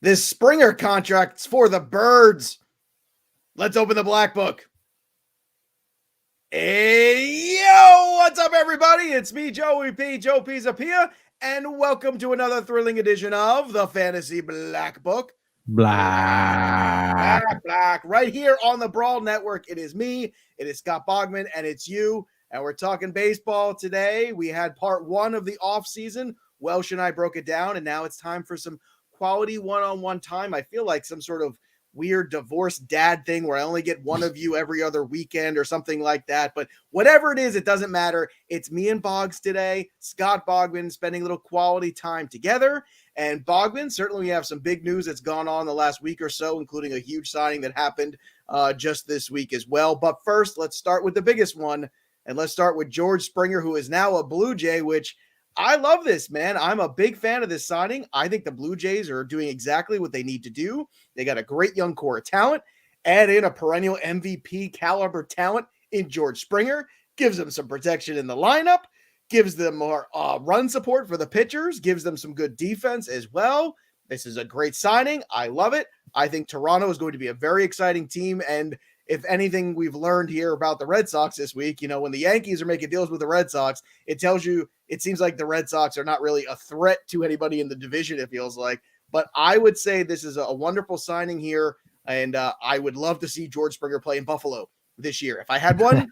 This Springer contract's for the birds. Let's open the black book. Hey, yo, what's up, everybody? It's me, Joey Pisapia, and welcome to another thrilling edition of the Fantasy Black Book. Black, right here on the Brawl Network. It is me, it is Scott Bogman, and it's you, and we're talking baseball today. We had part one of the off season. Welsh and I broke it down, and now it's time for some quality one-on-one time. I feel like some sort of weird divorced dad thing where I only get one of you every other weekend or something like that. But whatever it is, it doesn't matter. It's me and Boggs today. Scott Bogman spending a little quality time together. And Bogman, certainly we have some big news that's gone on the last week or so, including a huge signing that happened just this week as well. But first, let's start with the biggest one. And let's start with George Springer, who is now a Blue Jay, which I love this, man. I'm a big fan of this signing. I think the Blue Jays are doing exactly what they need to do. They got a great young core of talent. Add in a perennial MVP caliber talent in George Springer. Gives them some protection in the lineup. Gives them more run support for the pitchers. Gives them some good defense as well. This is a great signing. I love it. I think Toronto is going to be a very exciting team. And if anything we've learned here about the Red Sox this week, when the Yankees are making deals with the Red Sox, it tells you it seems like the Red Sox are not really a threat to anybody in the division, it feels like. But I would say this is a wonderful signing here, and I would love to see George Springer play in Buffalo this year. If I had one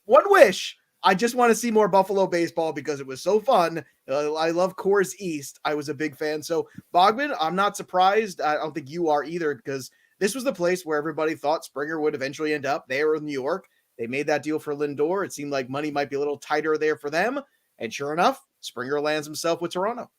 wish, I just want to see more Buffalo baseball because it was so fun. I love Coors East. I was a big fan. So, Bogman, I'm not surprised. I don't think you are either, because this was the place where everybody thought Springer would eventually end up. They were in New York. They made that deal for Lindor. It seemed like money might be a little tighter there for them. And sure enough, Springer lands himself with Toronto.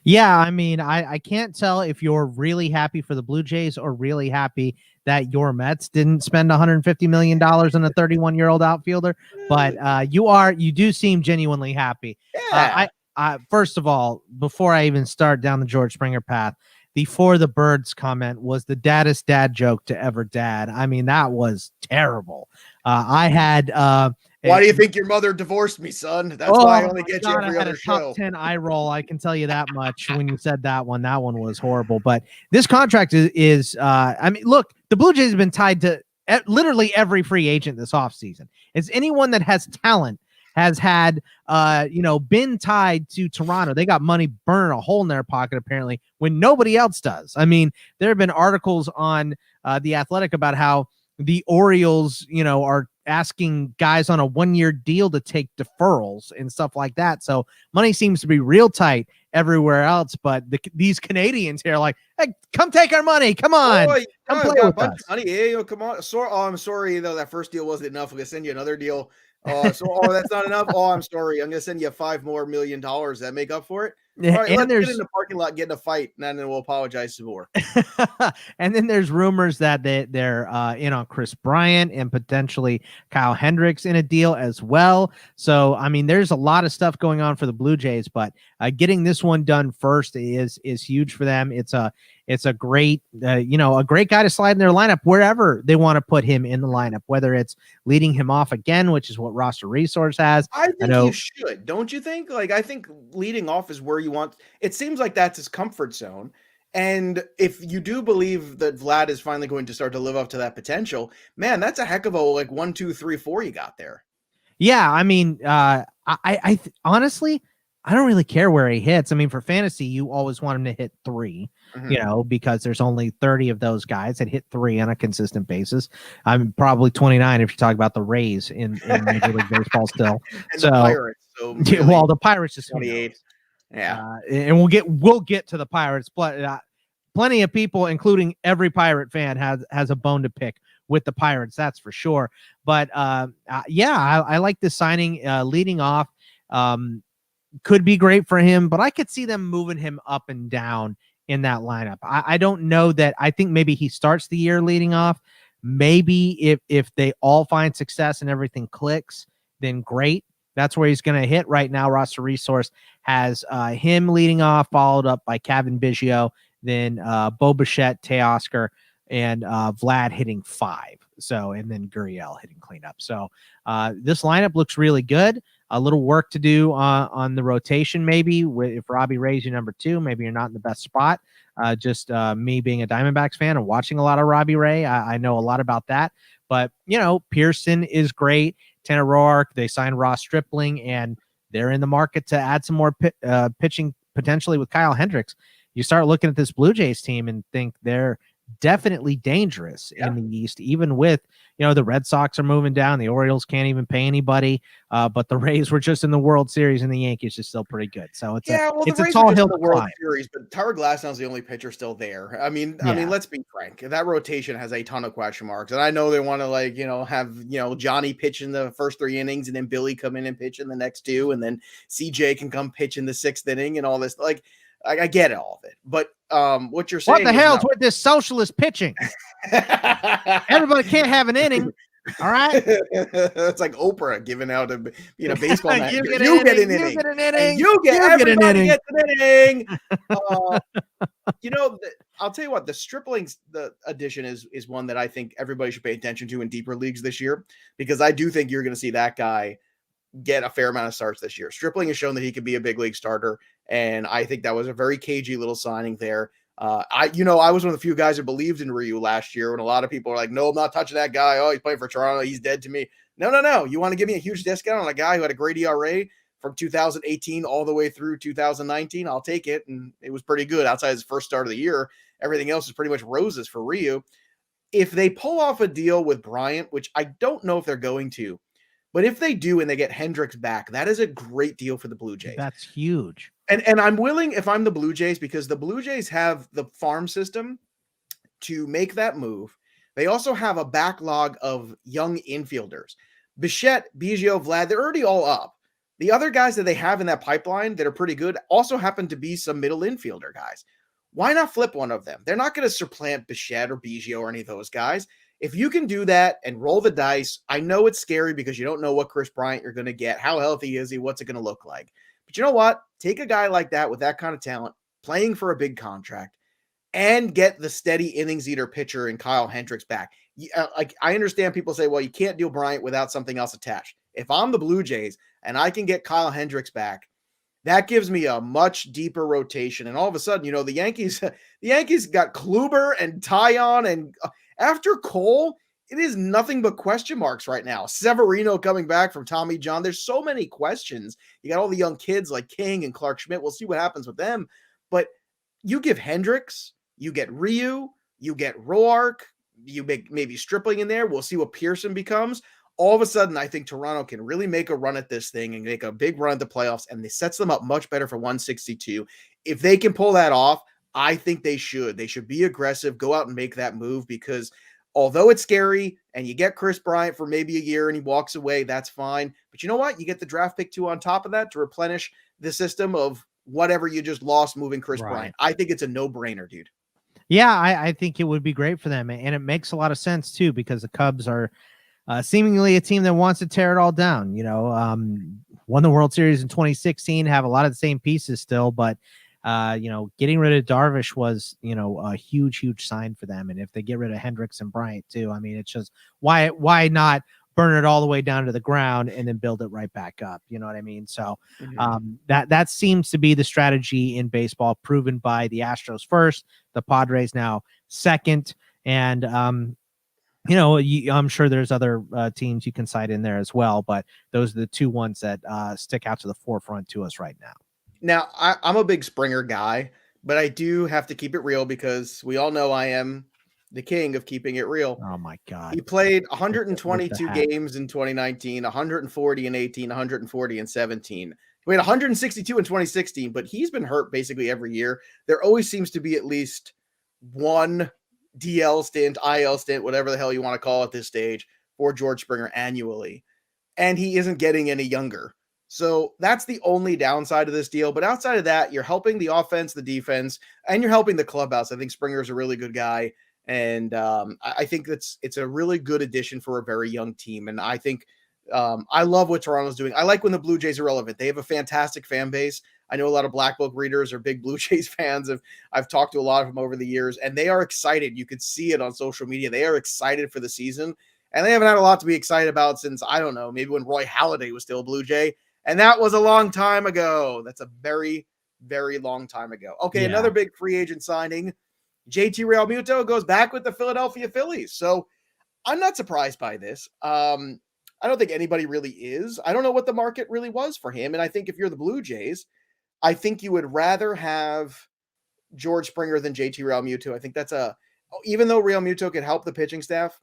Yeah, I mean, I can't tell if you're really happy for the Blue Jays or really happy that your Mets didn't spend $150 million on a 31-year-old outfielder, but you do seem genuinely happy. Yeah. I first of all, before I even start down the George Springer path, the "for the birds" comment was the daddest dad joke to ever dad. I mean, that was terrible. I had why do you think your mother divorced me, son? That's why I only get you every other show. Top 10 eye roll. I can tell you that much when you said that one. That one was horrible. But this contract is I mean, look, the Blue Jays have been tied to literally every free agent this offseason. It's anyone that has talent has had, been tied to Toronto. They got money burning a hole in their pocket, apparently, when nobody else does. I mean, there have been articles on The Athletic about how the Orioles, are asking guys on a 1-year deal to take deferrals and stuff like that. So money seems to be real tight everywhere else. But these Canadians here are like, hey, come take our money. Come on. Come play with us. Money. Yeah, come on. I'm sorry, though. That first deal wasn't enough. We're going to send you another deal. That's not enough. Oh, I'm sorry. I'm going to send you $5 more million. That make up for it? All right, let's get in the parking lot, get in a fight, and then we'll apologize some more. And then there's rumors that they're in on Chris Bryant and potentially Kyle Hendricks in a deal as well. So, I mean, there's a lot of stuff going on for the Blue Jays, but getting this one done first is huge for them. It's a great, a great guy to slide in their lineup wherever they want to put him in the lineup, whether it's leading him off again, which is what Roster Resource has. I think you should, don't you think? Like, I think leading off is where you want. It seems like that's his comfort zone. And if you do believe that Vlad is finally going to start to live up to that potential, man, that's a heck of a 1, 2, 3, 4 you got there. Yeah, I mean, I honestly, I don't really care where he hits. I mean, for fantasy, you always want him to hit 3, because there's only 30 of those guys that hit 3 on a consistent basis. I'm probably 29 if you talk about the Rays in Major League Baseball still. And the Pirates. So really, well, the Pirates is 28. Yeah. And we'll get to the Pirates. Plenty of people, including every Pirate fan, has a bone to pick with the Pirates. That's for sure. But I like this signing leading off. Could be great for him, but I could see them moving him up and down in that lineup. I don't know that. I think maybe he starts the year leading off. Maybe if they all find success and everything clicks, then great. That's where he's going to hit right now. Roster Resource has him leading off, followed up by Kevin Biggio, then Bo Bichette, Teoscar, and Vlad hitting 5. So, and then Gurriel hitting cleanup. So this lineup looks really good. a little work to do on the rotation. Maybe if Robbie Ray's your number 2, maybe you're not in the best spot. Just me being a Diamondbacks fan and watching a lot of Robbie Ray, I know a lot about that. But Pearson is great. Tanner Roark, they signed Ross Stripling, and they're in the market to add some more pitching potentially with Kyle Hendricks. You start looking at this Blue Jays team and think they're definitely dangerous in the East, even with, the Red Sox are moving down. The Orioles can't even pay anybody. But the Rays were just in the World Series, and the Yankees are still pretty good. So it's a tall hill to climb. Series, but Tyler Glasnow's the only pitcher still there. I mean, let's be frank. That rotation has a ton of question marks. And I know they want to have, Johnny pitch in the first 3 innings and then Billy come in and pitch in the next 2. And then CJ can come pitch in the 6th inning and all this. I get all of it, but what you're saying. What the hell's with this socialist pitching? Everybody can't have an inning. All right. It's like Oprah giving out a baseball match. You get an inning. Everybody gets an inning. I'll tell you what, the Stripling's addition is one that I think everybody should pay attention to in deeper leagues this year, because I do think you're going to see that guy get a fair amount of starts this year. Stripling has shown that he could be a big league starter, and I think that was a very cagey little signing there. I was one of the few guys who believed in Ryu last year when a lot of people are like, no, I'm not touching that guy. Oh, he's playing for Toronto. He's dead to me. No. You want to give me a huge discount on a guy who had a great ERA from 2018 all the way through 2019? I'll take it. And it was pretty good outside his first start of the year. Everything else is pretty much roses for Ryu. If they pull off a deal with Bryant, which I don't know if they're going to, but if they do and they get Hendricks back, that is a great deal for the Blue Jays. That's huge. And I'm willing, if I'm the Blue Jays, because the Blue Jays have the farm system to make that move. They also have a backlog of young infielders. Bichette, Biggio, Vlad, they're already all up. The other guys that they have in that pipeline that are pretty good also happen to be some middle infielder guys. Why not flip one of them? They're not going to supplant Bichette or Biggio or any of those guys. If you can do that and roll the dice, I know it's scary because you don't know what Chris Bryant you're going to get. How healthy is he? What's it going to look like? But you know what? Take a guy like that with that kind of talent, playing for a big contract, and get the steady innings eater pitcher in Kyle Hendricks back. I understand people say, well, you can't deal Bryant without something else attached. If I'm the Blue Jays and I can get Kyle Hendricks back, that gives me a much deeper rotation. And all of a sudden, the Yankees got Kluber and Taillon, and after Cole, it is nothing but question marks right now. Severino coming back from Tommy John. There's so many questions. You got all the young kids like King and Clark Schmidt. We'll see what happens with them. But you give Hendricks, you get Ryu, you get Roark, you make maybe Stripling in there. We'll see what Pearson becomes. All of a sudden, I think Toronto can really make a run at this thing and make a big run at the playoffs, and it sets them up much better for 162. If they can pull that off, I think they should. They should be aggressive, go out and make that move, because although it's scary and you get Chris Bryant for maybe a year and he walks away, that's fine. But you know what? You get the draft pick too on top of that to replenish the system of whatever you just lost moving Chris Bryant. I think it's a no-brainer, dude. Yeah, I think it would be great for them. And it makes a lot of sense, too, because the Cubs are seemingly a team that wants to tear it all down. Won the World Series in 2016, have a lot of the same pieces still, but getting rid of Darvish was, a huge sign for them. And if they get rid of Hendricks and Bryant too, I mean, it's just why not burn it all the way down to the ground and then build it right back up? You know what I mean? So that seems to be the strategy in baseball, proven by the Astros first, the Padres now second. And, I'm sure there's other teams you can cite in there as well, but those are the two ones that stick out to the forefront to us right now. Now, I'm a big Springer guy, but I do have to keep it real because we all know I am the king of keeping it real. Oh, my God. He played 122 games in 2019, 140 in 18, 140 in 17. He played 162 in 2016, but he's been hurt basically every year. There always seems to be at least one DL stint, IL stint, whatever the hell you want to call it at this stage, for George Springer annually. And he isn't getting any younger. So that's the only downside of this deal. But outside of that, you're helping the offense, the defense, and you're helping the clubhouse. I think Springer is a really good guy. And I think it's a really good addition for a very young team. And I think I love what Toronto's doing. I like when the Blue Jays are relevant. They have a fantastic fan base. I know a lot of Black Book readers are big Blue Jays fans. I've talked to a lot of them over the years, and they are excited. You could see it on social media. They are excited for the season. And they haven't had a lot to be excited about since, I don't know, maybe when Roy Halladay was still a Blue Jay. And that was a long time ago. That's a very, very long time ago. Okay, another big free agent signing. JT Realmuto goes back with the Philadelphia Phillies. So I'm not surprised by this. I don't think anybody really is. I don't know what the market really was for him. And I think if you're the Blue Jays, I think you would rather have George Springer than JT Realmuto. I think that's even though Realmuto could help the pitching staff,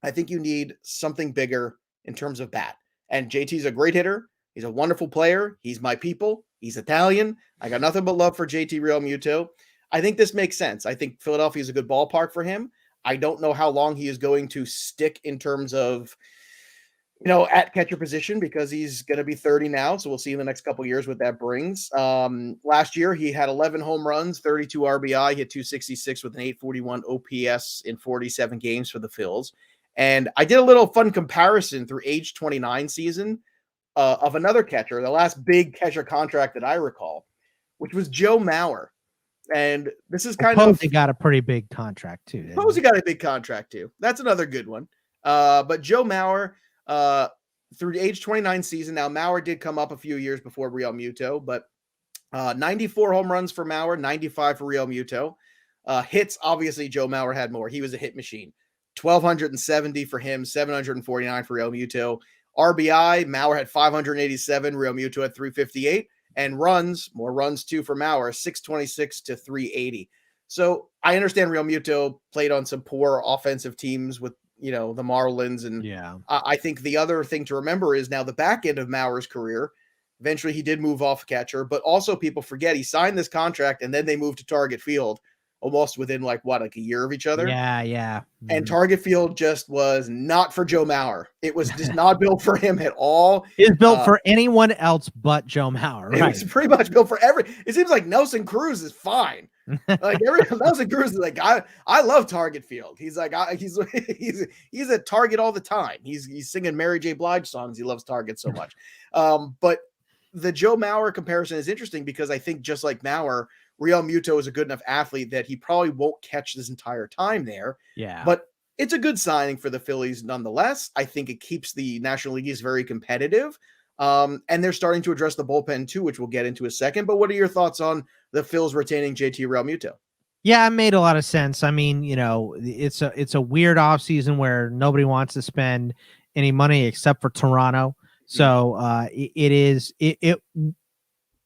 I think you need something bigger in terms of bat. And JT's a great hitter. He's a wonderful player. He's my people. He's Italian. I got nothing but love for JT Realmuto. I think this makes sense. I think Philadelphia is a good ballpark for him. I don't know how long he is going to stick in terms of, at catcher position, because he's going to be 30 now. So we'll see in the next couple of years what that brings. Last year, he had 11 home runs, 32 RBI. He had 266 with an 841 OPS in 47 games for the Phils. And I did a little fun comparison through age 29 season of another catcher, the last big catcher contract that I recall, which was Joe Mauer. And this is kind of... He got a pretty big contract too. He got a big contract too. That's another good one. But Joe Mauer, through the age 29 season, now Mauer did come up a few years before Realmuto, but 94 home runs for Mauer, 95 for Realmuto. Hits, obviously, Joe Mauer had more. He was a hit machine. 1,270 for him, 749 for Realmuto. RBI, Mauer had 587, Realmuto had 358. And more runs too for Mauer, 626 to 380. So I understand Realmuto played on some poor offensive teams with, the Marlins. And I think the other thing to remember is now the back end of Mauer's career, eventually he did move off catcher, but also people forget he signed this contract and then they moved to Target Field almost within a year of each other. Yeah. And Target Field just was not for Joe Mauer. It was just not built for him at all. It's built for anyone else but Joe Mauer. Right? It's pretty much built for it seems like Nelson Cruz is fine. Nelson Cruz is like, I love Target Field. He's like, he's at Target all the time. He's singing Mary J. Blige songs. He loves Target so much. But the Joe Mauer comparison is interesting because I think just like Mauer, Realmuto is a good enough athlete that he probably won't catch this entire time there. Yeah. But it's a good signing for the Phillies nonetheless. I think it keeps the National League East very competitive. And they're starting to address the bullpen too, which we'll get into a second. But what are your thoughts on the Phils retaining JT Realmuto? Yeah, it made a lot of sense. I mean, it's a weird offseason where nobody wants to spend any money except for Toronto. So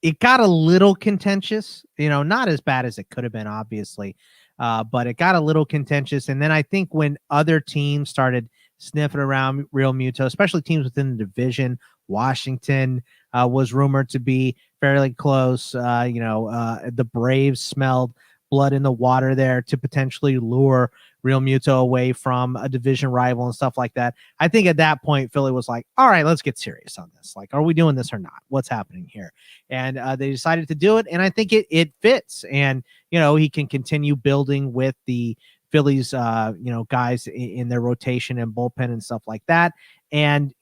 it got a little contentious, not as bad as it could have been, obviously, but it got a little contentious. And then I think when other teams started sniffing around Realmuto, especially teams within the division, Washington was rumored to be fairly close. The Braves smelled blood in the water there to potentially lure Realmuto away from a division rival and stuff like that. I think at that point, Philly was like, all right, let's get serious on this. Like, are we doing this or not? What's happening here? And they decided to do it. And I think it fits. And, he can continue building with the Phillies, guys in their rotation and bullpen and stuff like that. And,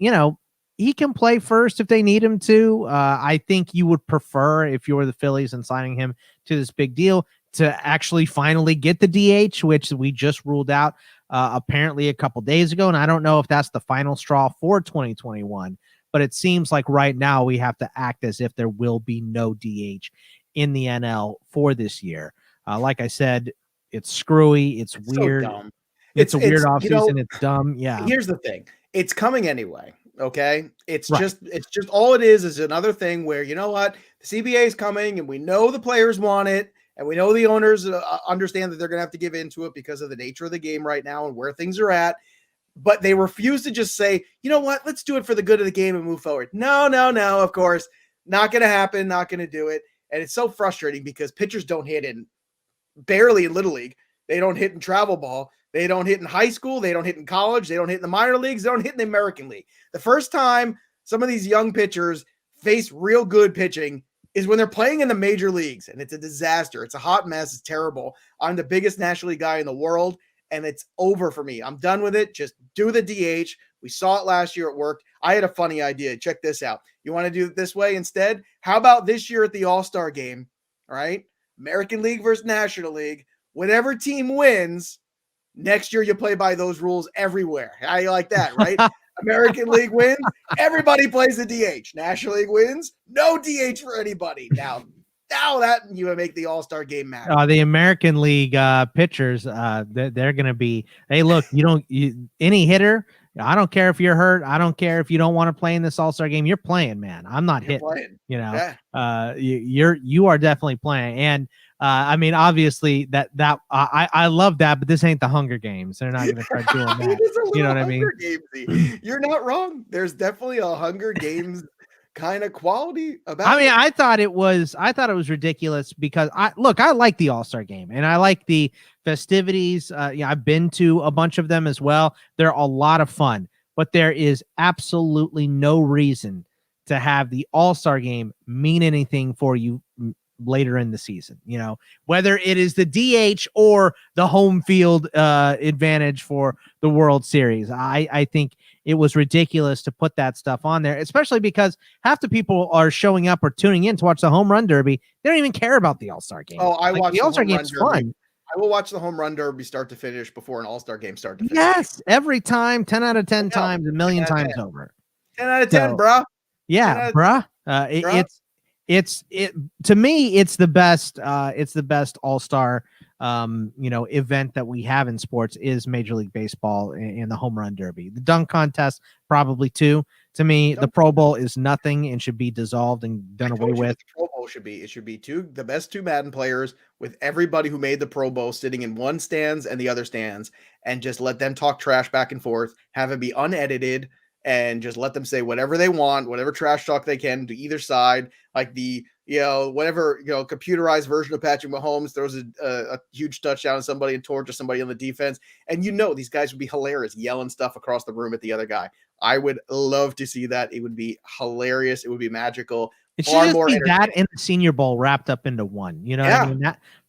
he can play first if they need him to. I think you would prefer, if you were the Phillies and signing him to this big deal, to actually finally get the DH, which we just ruled out apparently a couple days ago. And I don't know if that's the final straw for 2021, but it seems like right now we have to act as if there will be no DH in the NL for this year. Like I said, it's screwy. It's weird. So dumb. It's a weird offseason. It's dumb. Yeah. Here's the thing. It's coming anyway. Okay. It's just all it is another thing where, you know what? The CBA is coming and we know the players want it. And we know the owners understand that they're going to have to give into it because of the nature of the game right now and where things are at. But they refuse to just say, you know what, let's do it for the good of the game and move forward. No, of course, not going to happen, not going to do it. And it's so frustrating because pitchers don't hit barely in Little League. They don't hit in travel ball. They don't hit in high school. They don't hit in college. They don't hit in the minor leagues. They don't hit in the American League. The first time some of these young pitchers face real good pitching is when they're playing in the major leagues, and it's a disaster. It's a hot mess. It's terrible. I'm the biggest National League guy in the world, and it's over for me. I'm done with it. Just do the DH. We saw it last year. It worked. I had a funny idea. Check this out. You want to do it this way instead? How about this year at the All-Star game, all right? American League versus National League. Whatever team wins, next year you play by those rules everywhere. I like that, right? American League wins, everybody plays the DH. National League wins, no DH for anybody. Now that you would make the All-Star game matter. The American League pitchers, they're going to be, hey, look, any hitter, I don't care if you're hurt. I don't care if you don't want to play in this All-Star game. You're playing, man. I'm not hitting. Playing. You are definitely playing. And I mean, obviously I love that, but this ain't the Hunger Games. They're not going to start doing that. You know what I mean? Gamesy. You're not wrong. There's definitely a Hunger Games kind of quality about I mean, I thought it was ridiculous because I like the All-Star game and I like the festivities. I've been to a bunch of them as well. They're a lot of fun, but there is absolutely no reason to have the All-Star game mean anything for you later in the season, whether it is the DH or the home field advantage for the World Series. I think it was ridiculous to put that stuff on there, especially because half the people are showing up or tuning in to watch the Home Run Derby. They don't even care about the All-Star game. Oh, I watch the All-Star game's fun. I will watch the Home Run Derby start to finish before an All-Star game start to finish. Yes, every time, 10 out of 10 times, a million times over. 10 out of 10, bruh. Yeah, bruh. It's to me, it's the best All-Star event that we have in sports is Major League Baseball and the Home Run Derby. The dunk contest probably too. To me, the Pro Bowl is nothing and should be dissolved and done away with. The Pro Bowl should be the best two Madden players with everybody who made the Pro Bowl sitting in one stands and the other stands, and just let them talk trash back and forth, have it be unedited, and just let them say whatever they want, whatever trash talk they can to either side. Like the, whatever, computerized version of Patrick Mahomes throws a huge touchdown to somebody and torches somebody on the defense. And these guys would be hilarious, yelling stuff across the room at the other guy. I would love to see that. It would be hilarious. It would be magical. It should just be that and the Senior Bowl wrapped up into one. What I mean?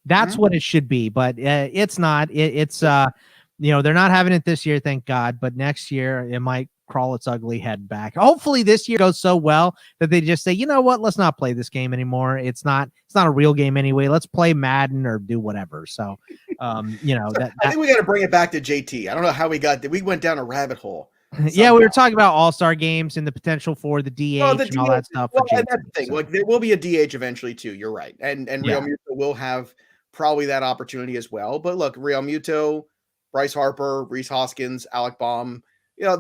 That's what it should be, but it's not. It's they're not having it this year, thank God. But next year it might crawl its ugly head back. Hopefully this year goes so well that they just say, you know what, let's not play this game anymore. It's not a real game anyway. Let's play Madden or do whatever. So, I think we got to bring it back to JT. I don't know how we went down a rabbit hole. Yeah, we were talking about All-Star games and the potential for the DH and all that stuff. Well, and that's the thing. Like, there will be a DH eventually too. You're right. And Real Muto will have probably that opportunity as well. But look, Real Muto, Bryce Harper, Reese Hoskins, Alec Baum,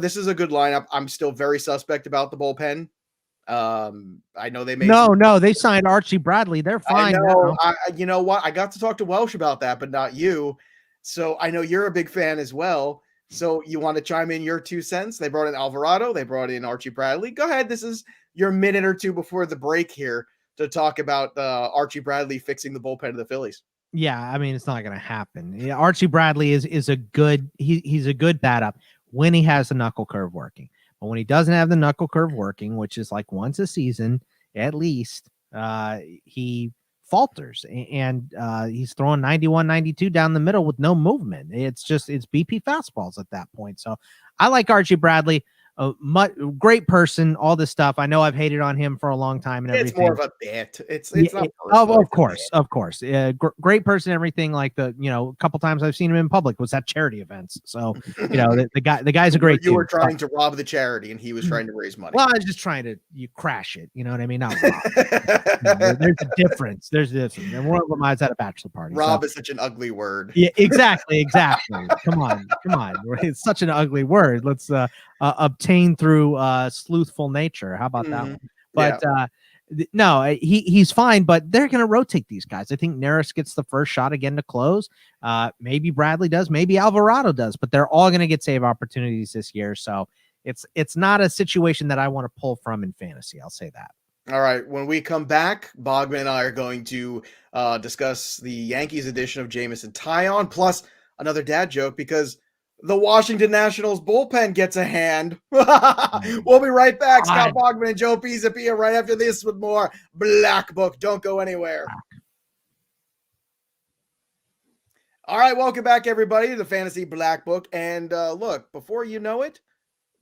this is a good lineup. I'm still very suspect about the bullpen. I know they made they signed Archie Bradley. They're fine. You know what? I got to talk to Welsh about that, but not you. So I know you're a big fan as well. So you want to chime in your 2 cents? They brought in Alvarado. They brought in Archie Bradley. Go ahead. This is your minute or two before the break here to talk about Archie Bradley fixing the bullpen of the Phillies. Yeah, I mean, it's not going to happen. Yeah, Archie Bradley is a good he's a good bat up when he has the knuckle curve working. But when he doesn't have the knuckle curve working, which is like once a season at least, he falters and he's throwing 91, 92 down the middle with no movement. It's BP fastballs at that point. So I like Archie Bradley. Great person, all this stuff. I know I've hated on him for a long time and everything. It's more of a bit. It's not of course. Great person, everything. Like a couple times I've seen him in public was at charity events. So the guy's a great dude. You were trying to rob the charity and he was trying to raise money. Well, I was just trying to crash it. You know what I mean? Not rob. There's a difference. And one of them I was at a bachelor party. Rob is such an ugly word. Yeah, exactly. Come on. It's such an ugly word. Let's obtain through sleuthful nature. How about that one? But no, he's fine, but they're going to rotate these guys. I think Neris gets the first shot again to close. Maybe Bradley does, maybe Alvarado does, but they're all going to get save opportunities this year. So it's not a situation that I want to pull from in fantasy. I'll say that. All right. When we come back, Bogman and I are going to discuss the Yankees edition of Jamison Taillon, plus another dad joke because the Washington Nationals bullpen gets a hand. We'll be right back. Scott Bogman and Joe Pisapia right after this with more Black Book. Don't go anywhere. All right, welcome back, everybody, to the Fantasy Black Book. And look, before you know it,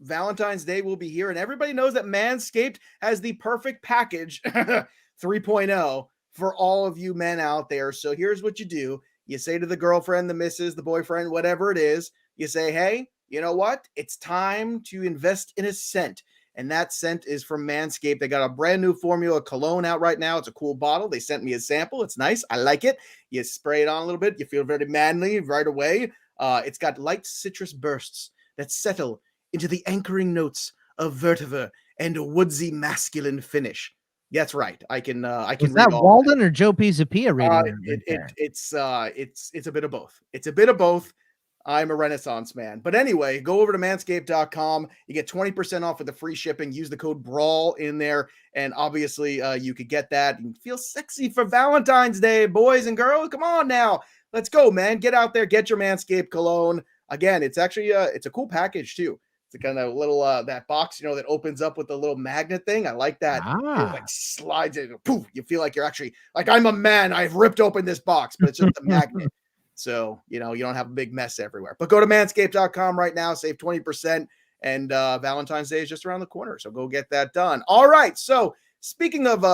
Valentine's Day will be here, and everybody knows that Manscaped has the perfect package 3.0 for all of you men out there. So here's what you do. You say to the girlfriend, the missus, the boyfriend, whatever it is, you say, hey, you know what? It's time to invest in a scent. And that scent is from Manscaped. They got a brand new formula cologne out right now. It's a cool bottle. They sent me a sample. It's nice. I like it. You spray it on a little bit. You feel very manly right away. It's got light citrus bursts that settle into the anchoring notes of vetiver and a woodsy masculine finish. That's right. I can Was read that all Walden or Joe Pisapia reading it's a bit of both. It's a bit of both. I'm a Renaissance man. But anyway, go over to manscaped.com. You get 20% off with the free shipping. Use the code BRAWL in there. And obviously, you could get that and feel sexy for Valentine's Day, boys and girls. Come on now. Let's go, man. Get out there. Get your Manscaped cologne. Again, it's actually it's a cool package, too. It's a kind of little that box, that opens up with the little magnet thing. I like that. It like slides in. Poof. You feel like you're actually like, I'm a man. I've ripped open this box, but it's just a magnet. So, you don't have a big mess everywhere. But go to manscaped.com right now, save 20%. And Valentine's Day is just around the corner. So go get that done. All right. So speaking of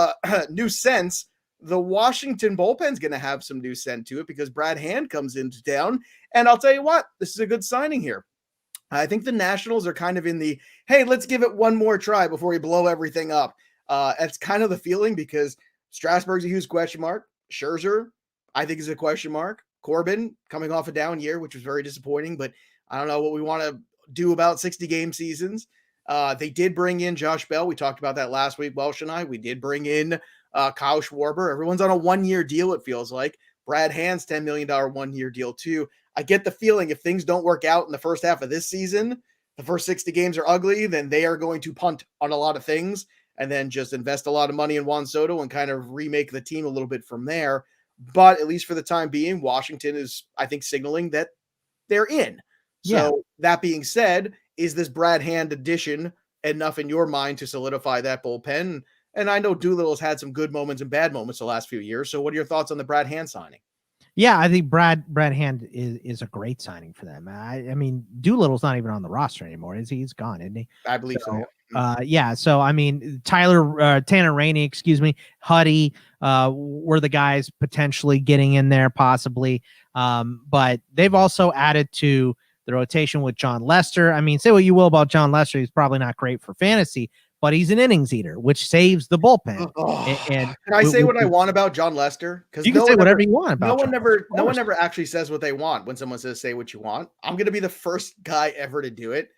new scents, the Washington bullpen's going to have some new scent to it because Brad Hand comes into town. And I'll tell you what, this is a good signing here. I think the Nationals are kind of in the, hey, let's give it one more try before we blow everything up. That's kind of the feeling because Strasburg's a huge question mark. Scherzer, I think, is a question mark. Corbin coming off a down year, which was very disappointing, but I don't know what we want to do about 60-game seasons. They did bring in Josh Bell. We talked about that last week, Welsh and I. We did bring in Kyle Schwarber. Everyone's on a one-year deal, it feels like. Brad Hand's $10 million one-year deal, too. I get the feeling if things don't work out in the first half of this season, the first 60 games are ugly, then they are going to punt on a lot of things and then just invest a lot of money in Juan Soto and kind of remake the team a little bit from there. But at least for the time being, Washington is, I think, signaling that they're in. So that being said, is this Brad Hand addition enough in your mind to solidify that bullpen? And I know Doolittle's had some good moments and bad moments the last few years. So what are your thoughts on the Brad Hand signing? Yeah, I think Brad Hand is a great signing for them. I mean, Doolittle's not even on the roster anymore, is he? He's gone, isn't he? I believe so. Yeah. So I mean, Tanner Rainey, Huddy, were the guys potentially getting in there, possibly. But they've also added to the rotation with John Lester. I mean, say what you will about John Lester, he's probably not great for fantasy, but he's an innings eater, which saves the bullpen. And can I say what I want about John Lester? Because you can say whatever you want about no one never actually says what they want when someone says say what you want. I'm gonna be the first guy ever to do it.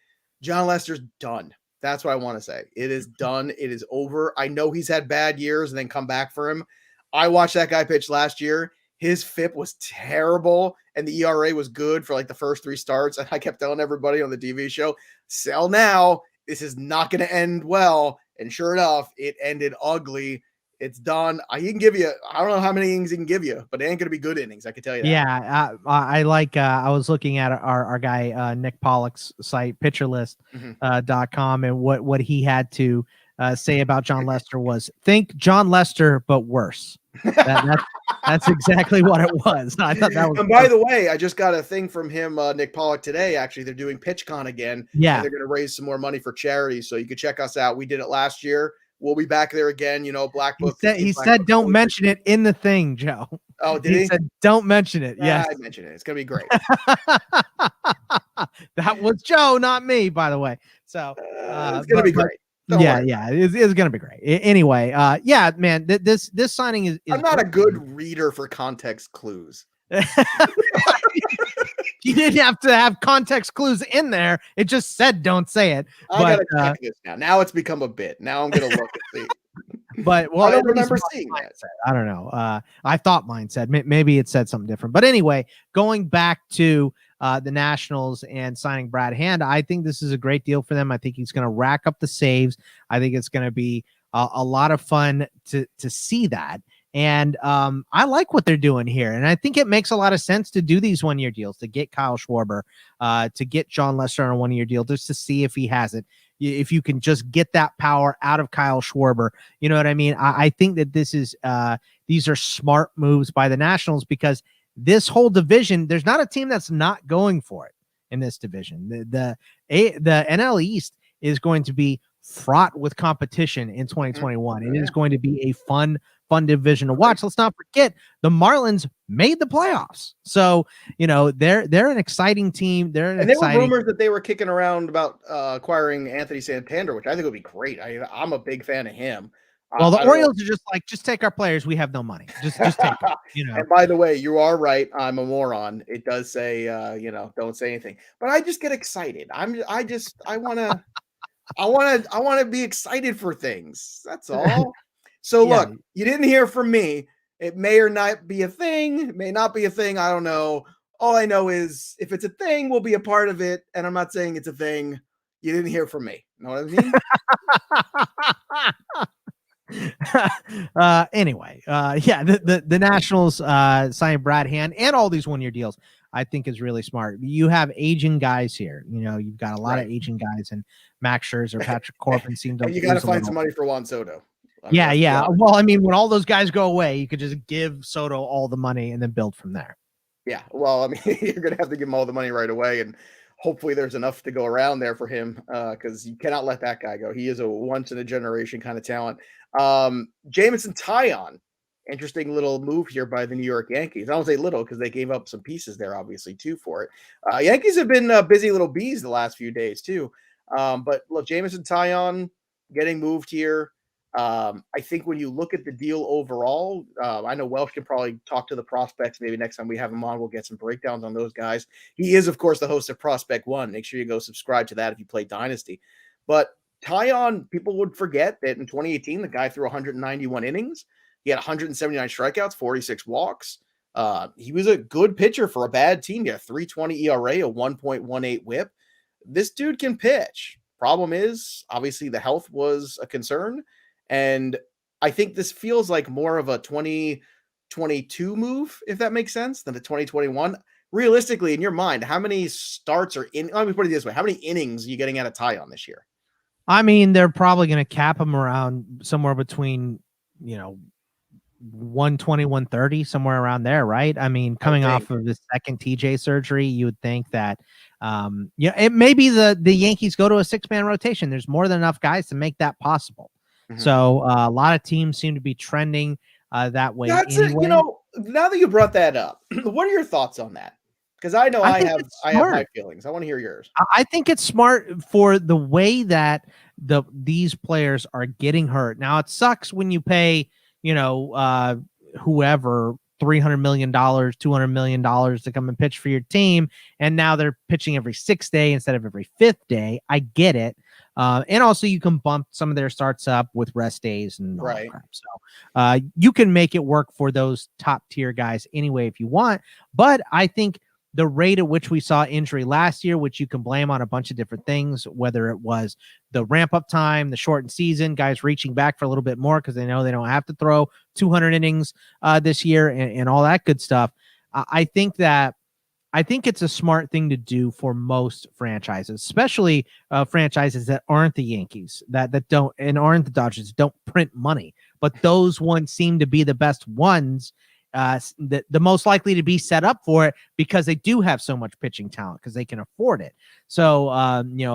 John Lester's done. That's what I want to say. It is done. It is over. I know he's had bad years and then come back for him. I watched that guy pitch last year. His FIP was terrible and the ERA was good for like the first 3 starts. And I kept telling everybody on the TV show, sell now. This is not going to end well. And sure enough, it ended ugly. It's done. He can give you, I don't know how many innings he can give you, but it ain't going to be good innings. I can tell you that. Yeah. I like, I was looking at our guy, Nick Pollock's site, pitcherlist.com, and what he had to say about John Lester was think John Lester, but worse. That's exactly what it was. I thought that was. And by the way, I just got a thing from him, Nick Pollock, today. Actually, they're doing PitchCon again. Yeah. And they're going to raise some more money for charity. So you can check us out. We did it last year. We'll be back there again. Black Book. He said don't mention it in the thing, Joe. Oh, did he? He said don't mention it. Yes. I mentioned it. It's going to be great. That was Joe, not me, by the way. So it's going to be great. Yeah, it's going to be great. Anyway, yeah, man, this signing is I'm not a good reader for context clues. You didn't have to have context clues in there. It just said don't say it. I gotta check this now. Now it's become a bit. Now I'm gonna look and see. But I don't remember seeing that. I don't know. I thought mine said maybe it said something different. But anyway, going back to the Nationals and signing Brad Hand, I think this is a great deal for them. I think he's going to rack up the saves. I think it's going to be a lot of fun to see that. And I like what they're doing here. And I think it makes a lot of sense to do these one-year deals, to get Kyle Schwarber, to get John Lester on a one-year deal, just to see if he has it. If you can just get that power out of Kyle Schwarber, you know what I mean? I think that this is these are smart moves by the Nationals because this whole division, there's not a team that's not going for it in this division. The NL East is going to be fraught with competition in 2021. It is going to be a fun fun division to watch. Let's not forget the Marlins made the playoffs. So, they're an exciting team. And there were rumors that they were kicking around about acquiring Anthony Santander, which I think would be great. I'm a big fan of him. Well, the Orioles are just like, just take our players. We have no money. Just take them, And by the way, you are right. I'm a moron. It does say, don't say anything. But I just get excited. I want to be excited for things. That's all. So look, you didn't hear from me. It may or not be a thing. It may not be a thing. I don't know. All I know is if it's a thing, we'll be a part of it. And I'm not saying it's a thing. You didn't hear from me. Know what I mean? Anyway, the Nationals signing Brad Hand and all these 1-year deals, I think is really smart. You have aging guys here. You've got a lot of aging guys, and Max Scherzer, Patrick Corbin seem to. And you got to find some money for Juan Soto. Yeah. Well, I mean, when all those guys go away, you could just give Soto all the money and then build from there. Yeah. Well, I mean, you're going to have to give him all the money right away, and hopefully there's enough to go around there for him because you cannot let that guy go. He is a once-in-a-generation kind of talent. Jameson Taillon, interesting little move here by the New York Yankees. I don't say little because they gave up some pieces there, obviously, too, for it. Yankees have been busy little bees the last few days, too. But look, Jameson Taillon getting moved here. I think when you look at the deal overall, I know Welsh can probably talk to the prospects. Maybe next time we have him on, we'll get some breakdowns on those guys. He is, of course, the host of Prospect One. Make sure you go subscribe to that if you play Dynasty. But Taillon, people would forget that in 2018, the guy threw 191 innings. He had 179 strikeouts, 46 walks. He was a good pitcher for a bad team. He had a 3.20 ERA, a 1.18 WHIP. This dude can pitch. Problem is, obviously, the health was a concern. And I think this feels like more of a 2022 move, if that makes sense, than the 2021. Realistically, in your mind, how many starts are in? Let me put it this way: how many innings are you getting out of Taillon this year? I mean, they're probably going to cap him around somewhere between 120, 130, somewhere around there, right? I mean, coming off of the second TJ surgery, you would think that, it may be the Yankees go to a 6-man rotation. There's more than enough guys to make that possible. So a lot of teams seem to be trending that way. That's anyway. Now that you brought that up, what are your thoughts on that? Because I know I have my feelings. I want to hear yours. I think it's smart for the way that these players are getting hurt. Now it sucks when you pay, whoever $300 million, $200 million to come and pitch for your team, and now they're pitching every 6th day instead of every 5th day. I get it. And also you can bump some of their starts up with rest days and all that crap. So you can make it work for those top tier guys anyway if you want. But I think the rate at which we saw injury last year, which you can blame on a bunch of different things, whether it was the ramp up time, the shortened season, guys reaching back for a little bit more because they know they don't have to throw 200 innings this year and all that good stuff. I think it's a smart thing to do for most franchises, especially franchises that aren't the Yankees, that don't, and aren't the Dodgers, don't print money. But those ones seem to be the best ones, the most likely to be set up for it because they do have so much pitching talent because they can afford it. So,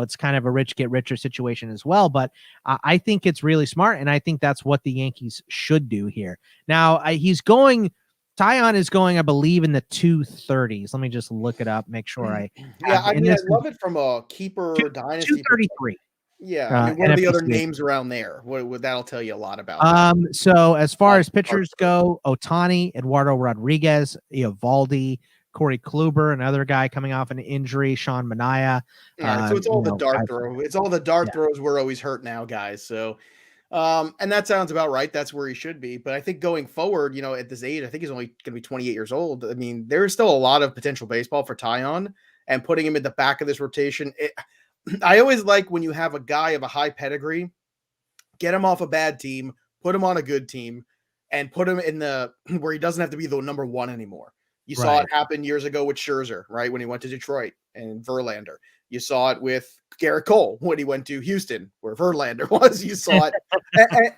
it's kind of a rich get richer situation as well. But I think it's really smart, and I think that's what the Yankees should do here. Now, Taillon is going, I believe, in the 230s. Let me just look it up, make sure I love it from a keeper dynasty. 233. Yeah, what are the other names around there? What that'll tell you a lot about. So as far as pitchers go, Ohtani, Eduardo Rodriguez, Eovaldi, Corey Kluber, another guy coming off an injury, Sean Manaea. So it's all the dart throw. It's all the dart throws we're always hurt now, guys. So. And that sounds about right. That's where he should be. But I think going forward, at this age, I think he's only going to be 28 years old. I mean, there's still a lot of potential baseball for Taillon, and putting him at the back of this rotation. I always like when you have a guy of a high pedigree, get him off a bad team, put him on a good team, and put him in where he doesn't have to be the number one anymore. You saw it happen years ago with Scherzer, right? When he went to Detroit and Verlander. You saw it with Garrett Cole when he went to Houston, where Verlander was. You saw it.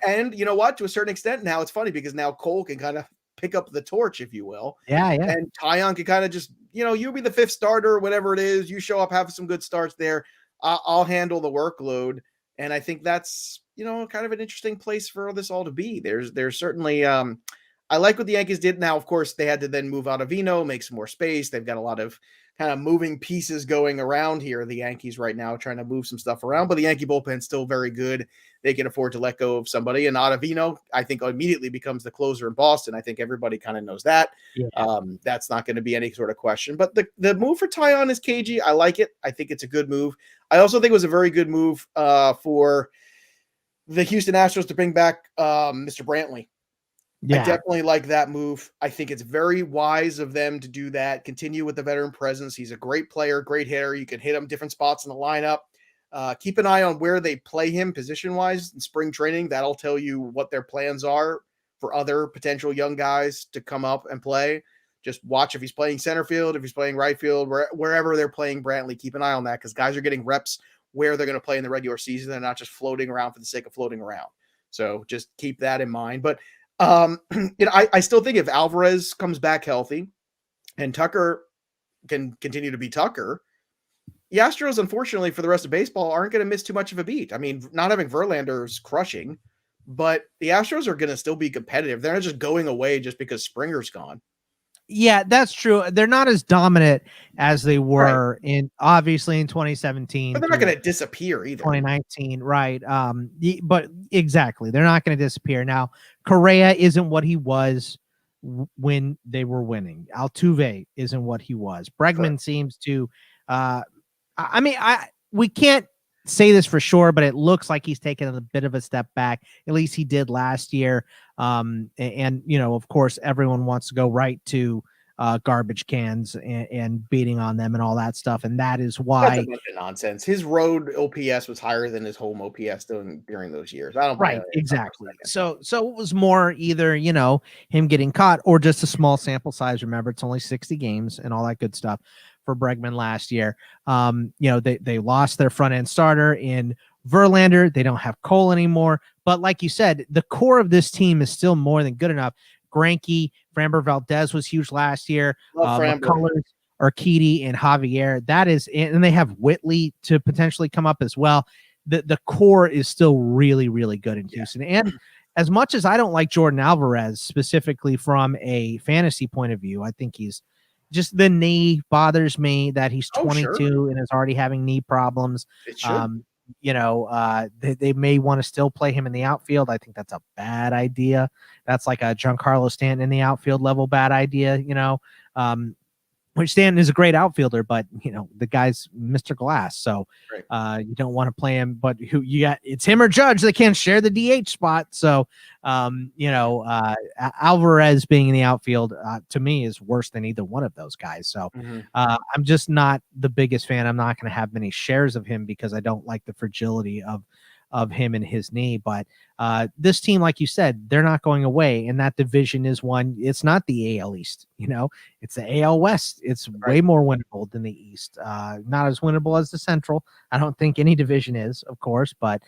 and you know what? To a certain extent, now it's funny because now Cole can kind of pick up the torch, if you will. Yeah. And Taillon can kind of just, you'll be the 5th starter, whatever it is. You show up, have some good starts there. I'll handle the workload. And I think that's kind of an interesting place for this all to be. There's certainly I like what the Yankees did. Now, of course, they had to then move out of Vino, make some more space. They've got a lot of kind of moving pieces going around here. The Yankees right now trying to move some stuff around, but the Yankee bullpen's still very good. They can afford to let go of somebody. And Ottavino, I think, immediately becomes the closer in Boston. I think everybody kind of knows that. Yeah. That's not going to be any sort of question. But the move for Tyon is cagey. I like it. I think it's a good move. I also think it was a very good move for the Houston Astros to bring back Mr. Brantley. Yeah. I definitely like that move. I think it's very wise of them to do that. Continue with the veteran presence. He's a great player, great hitter. You can hit him different spots in the lineup. Keep an eye on where they play him position-wise in spring training. That'll tell you what their plans are for other potential young guys to come up and play. Just watch if he's playing center field, if he's playing right field, wherever they're playing Brantley. Keep an eye on that because guys are getting reps where they're going to play in the regular season. They're not just floating around for the sake of floating around. So just keep that in mind. But I still think if Alvarez comes back healthy and Tucker can continue to be Tucker, the Astros, unfortunately, for the rest of baseball, aren't going to miss too much of a beat. I mean, not having Verlander is crushing, but the Astros are going to still be competitive. They're not just going away just because Springer's gone. Yeah, that's true. They're not as dominant as they were obviously in 2017. But they're not going to disappear either. 2019, right? But exactly, they're not going to disappear. Now, Correa isn't what he was when they were winning. Altuve isn't what he was. Bregman seems to. We can't say this for sure, but it looks like he's taken a bit of a step back. At least he did last year. And of course, everyone wants to go right to garbage cans and beating on them and all that stuff. And that is why. That's a bunch of nonsense. His road OPS was higher than his home OPS during those years. I don't right, exactly. So it was more either, him getting caught or just a small sample size. Remember, it's only 60 games and all that good stuff for Bregman last year. They lost their front end starter in Verlander. They don't have Cole anymore. But like you said, the core of this team is still more than good enough. Greinke, Framber Valdez was huge last year. McCullers, Urquidy, and Javier. That is, and they have Whitley to potentially come up as well. The core is still really, really good in Houston. And as much as I don't like Jordan Alvarez specifically from a fantasy point of view, I think he's just the knee bothers me that he's 22 and is already having knee problems. They may want to still play him in the outfield. I think that's a bad idea. That's like a Giancarlo Stanton in the outfield level bad idea, which Stanton is a great outfielder, but the guy's Mr. Glass. So you don't want to play him, but it's him or Judge. They can't share the DH spot. So, Alvarez being in the outfield to me is worse than either one of those guys. So I'm just not the biggest fan. I'm not going to have many shares of him because I don't like the fragility of him and his knee. But this team, like you said, they're not going away. And that division is one. It's not the AL East, it's the AL West. It's way more winnable than the East. Not as winnable as the Central. I don't think any division is, of course, but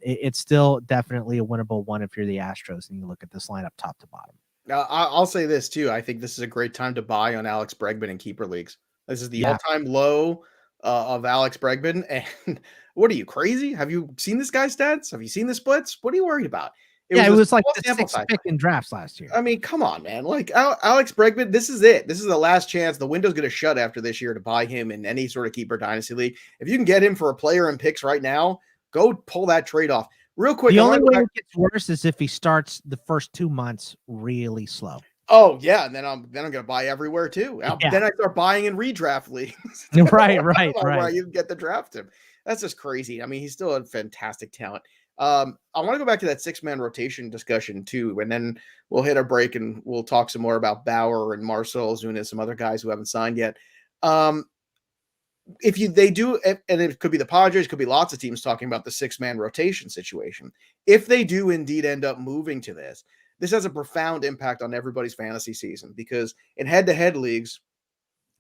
it's still definitely a winnable one if you're the Astros and you look at this lineup top to bottom. Now, I'll say this too. I think this is a great time to buy on Alex Bregman in keeper leagues. This is the all-time low of Alex Bregman. And what are you, crazy? Have you seen this guy's stats? Have you seen the splits? What are you worried about? It was like the 6th pick in drafts last year. I mean, come on, man. Like Alex Bregman, this is it. This is the last chance. The window's going to shut after this year to buy him in any sort of keeper dynasty league. If you can get him for a player and picks right now, go pull that trade off. Real quick. The only way it gets worse is if he starts the first 2 months really slow. Oh yeah, and then I'm gonna buy everywhere too. Then I start buying in redraft leagues. right. Where you get to draft him. That's just crazy. I mean, he's still a fantastic talent. I want to go back to that 6-man rotation discussion too, and then we'll hit a break and we'll talk some more about Bauer and Marcell Ozuna, some other guys who haven't signed yet. They do, and it could be the Padres, could be lots of teams talking about the 6-man rotation situation. If they do indeed end up moving to this has a profound impact on everybody's fantasy season because in head-to-head leagues,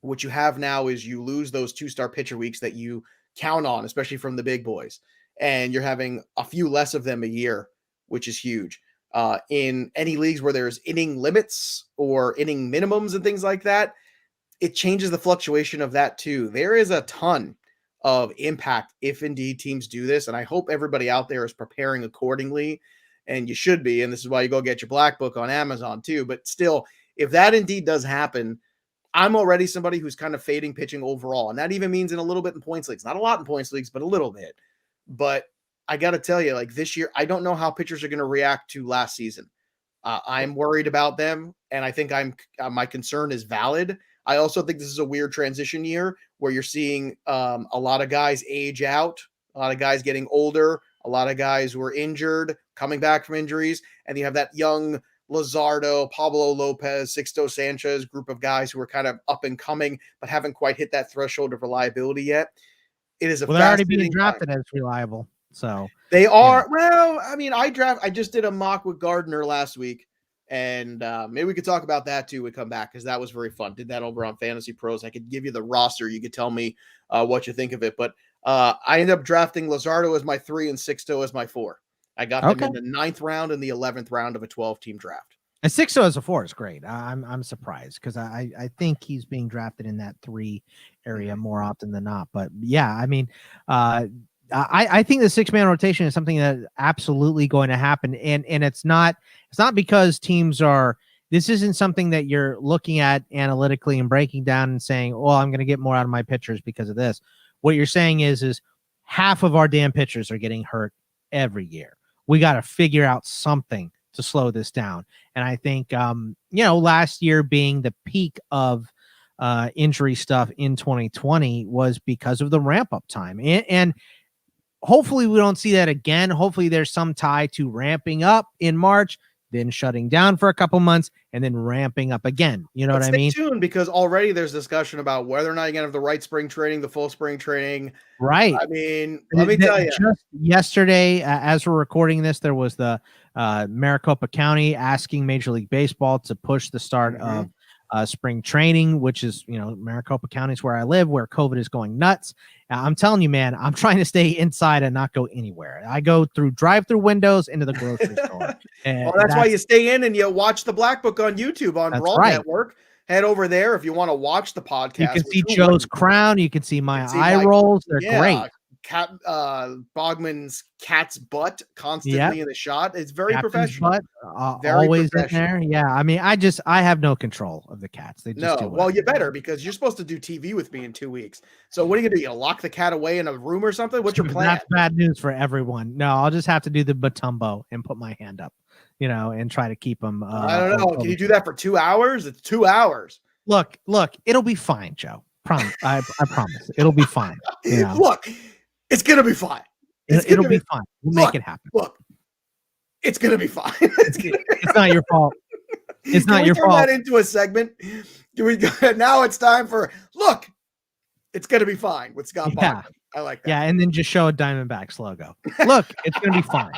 what you have now is you lose those 2-star pitcher weeks that you count on, especially from the big boys, and you're having a few less of them a year, which is huge. In any leagues where there's inning limits or inning minimums and things like that, it changes the fluctuation of that too. There is a ton of impact if indeed teams do this. And I hope everybody out there is preparing accordingly. And you should be. And this is why you go get your black book on Amazon too. But still, if that indeed does happen, I'm already somebody who's kind of fading pitching overall. And that even means in a little bit in points leagues, not a lot in points leagues, but a little bit. But I got to tell you, like this year, I don't know how pitchers are going to react to last season. I'm worried about them. And I think my concern is valid. I also think this is a weird transition year where you're seeing a lot of guys age out, a lot of guys getting older, a lot of guys who are injured, coming back from injuries. And you have that young Luzardo, Pablo Lopez, Sixto Sanchez group of guys who are kind of up and coming, but haven't quite hit that threshold of reliability yet. It is they're already being drafted as reliable. So they are. Yeah. Well, I mean, I just did a mock with Gardner last week, and maybe we could talk about that too. We come back because that was very fun. Did that over on Fantasy Pros. I could give you the roster. You could tell me what you think of it. But I ended up drafting Luzardo as my 3 and Sixto as my 4. I got them in the 9th round and the 11th round of a 12-team draft. And Sixto as a 4 is great. I'm surprised because I think he's being drafted in that 3 area more often than not. But yeah, I mean, I think the 6-man rotation is something that is absolutely going to happen. And it's not because teams are, this isn't something that you're looking at analytically and breaking down and saying, well, I'm going to get more out of my pitchers because of this. What you're saying is half of our damn pitchers are getting hurt every year. We got to figure out something to slow this down. And I think, last year being the peak of injury stuff in 2020 was because of the ramp up time. And hopefully we don't see that again. Hopefully there's some tie to ramping up in March, then shutting down for a couple months, and then ramping up again. You know what I mean? Stay tuned, because already there's discussion about whether or not you're going to have the right spring training, the full spring training. Right. I mean, let me tell you. Just yesterday, as we're recording this, there was the Maricopa County asking Major League Baseball to push the start of spring training, which is, Maricopa County is where I live, where COVID is going nuts. I'm telling you, man, I'm trying to stay inside and not go anywhere. I go through drive-through windows into the grocery store. Well, that's why you stay in and you watch the Black Book on YouTube on Brawl Network. Head over there if you want to watch the podcast. You can see Joe's crown. You can see my eye rolls. They're great. Bogman's cat's butt constantly in the shot. It's very professional. Butt, always in there. Yeah, I mean, I have no control of the cats. They just do well, you better, because you're supposed to do TV with me in 2 weeks. So what are you gonna do? You lock the cat away in a room or something? What's your plan? That's bad news for everyone. No, I'll just have to do the Batumbo and put my hand up, and try to keep them. I don't know. Can you do that for 2 hours? It's 2 hours. Look, it'll be fine, Joe. I promise. It'll be fine. Look. It's going to be fine. It'll be fine. We'll make it happen. Look, it's going to be fine. It's not your fault. It's not your fault. Turn that into a segment. Now it's time for, look, it's going to be fine with Scott Bogman. I like that. Yeah, and then just show a Diamondbacks logo. Look, it's going to be fine.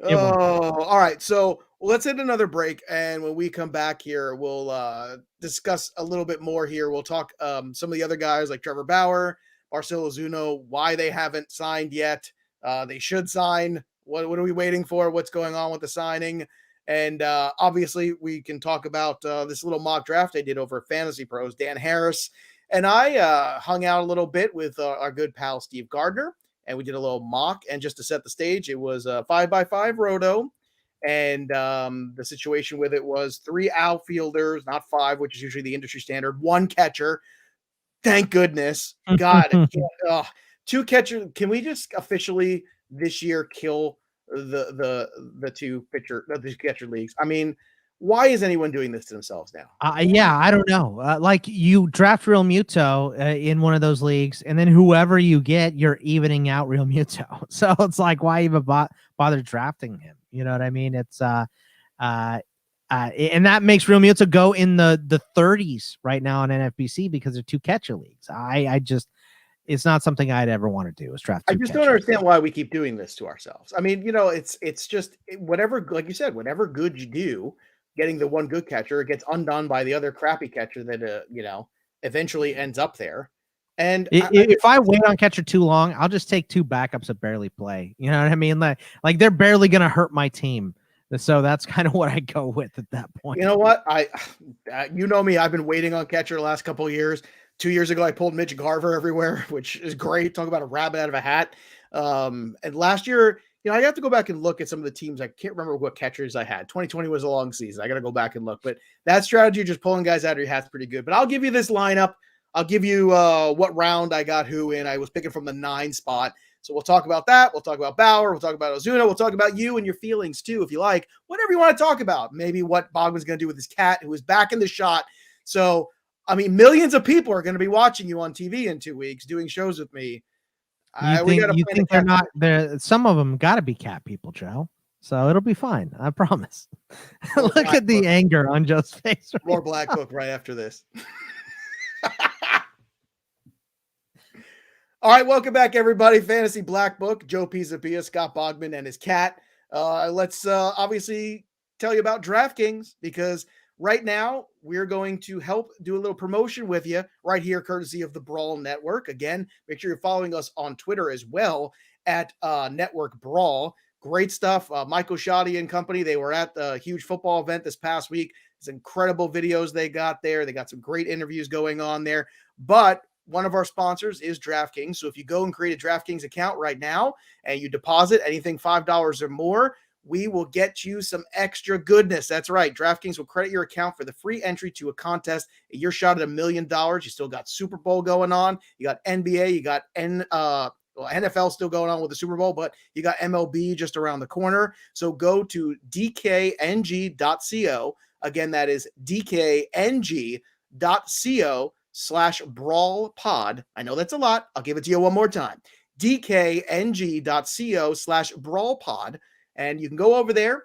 All right. So let's hit another break. And when we come back here, we'll discuss a little bit more here. We'll talk some of the other guys like Trevor Bauer, Marcelo Zuno, why they haven't signed yet. They should sign. What are we waiting for? What's going on with the signing? And obviously, we can talk about this little mock draft I did over Fantasy Pros. Dan Harris and I hung out a little bit with our good pal Steve Gardner, and we did a little mock. And just to set the stage, it was a 5x5 roto. And the situation with it was 3 outfielders, not 5, which is usually the industry standard, 1 catcher. Thank goodness. God, 2 catchers. Can we just officially this year kill the 2 catcher leagues? I mean, why is anyone doing this to themselves now? I don't know. Like, you draft Real Muto in one of those leagues, and then whoever you get, you're evening out Real Muto. So it's like, why even bother drafting him? You know what I mean? It's and that makes Real Muto go in the 30s right now in NFBC because they're 2 catcher leagues. It's not something I'd ever want to do, is draft 2 I just don't understand why we keep doing this to ourselves. I mean, it's just whatever, like you said, whatever good you do, getting the 1 good catcher, it gets undone by the other crappy catcher that eventually ends up there. And if I wait on catcher too long, I'll just take 2 backups that barely play. You know what I mean? Like they're barely going to hurt my team. So that's kind of what I go with at that point. You know what? You know me, I've been waiting on catcher the last couple of years. 2 years ago, I pulled Mitch Garver everywhere, which is great. Talk about a rabbit out of a hat. And last year, I have to go back and look at some of the teams. I can't remember what catchers I had. 2020 was a long season. I got to go back and look. But that strategy, just pulling guys out of your hat's pretty good. But I'll give you this lineup. I'll give you what round I got who in. I was picking from the 9 spot. So we'll talk about that. We'll talk about Bauer. We'll talk about Ozuna. We'll talk about you and your feelings too, if you like. Whatever you want to talk about. Maybe what Bogman's going to do with his cat, who is back in the shot. So, I mean, millions of people are going to be watching you on TV in 2 weeks, doing shows with me. You think they're not there? Some of them got to be cat people, Joe. So it'll be fine. I promise. Look at the anger on Joe's face. More Black Book right after this. All right, welcome back, everybody. Fantasy Black Book, Joe Pisapia, Scott Bogman, and his cat. Let's obviously tell you about DraftKings, because right now we're going to help do a little promotion with you right here, courtesy of the Brawl Network. Again, make sure you're following us on Twitter as well at Network Brawl. Great stuff. Michael Shoddy and company, they were at the huge football event this past week. It's incredible videos they got there. They got some great interviews going on there. But one of our sponsors is DraftKings. So if you go and create a DraftKings account right now and you deposit anything $5 or more, we will get you some extra goodness. That's right. DraftKings will credit your account for the free entry to a contest. Your shot at $1 million. You still got Super Bowl going on. You got NBA. You got NFL still going on with the Super Bowl, but you got MLB just around the corner. So go to dkng.co. Again, that is dkng.co/brawl pod. I know that's a lot. I'll give it to you one more time. dkng.co/brawl pod. And you can go over there,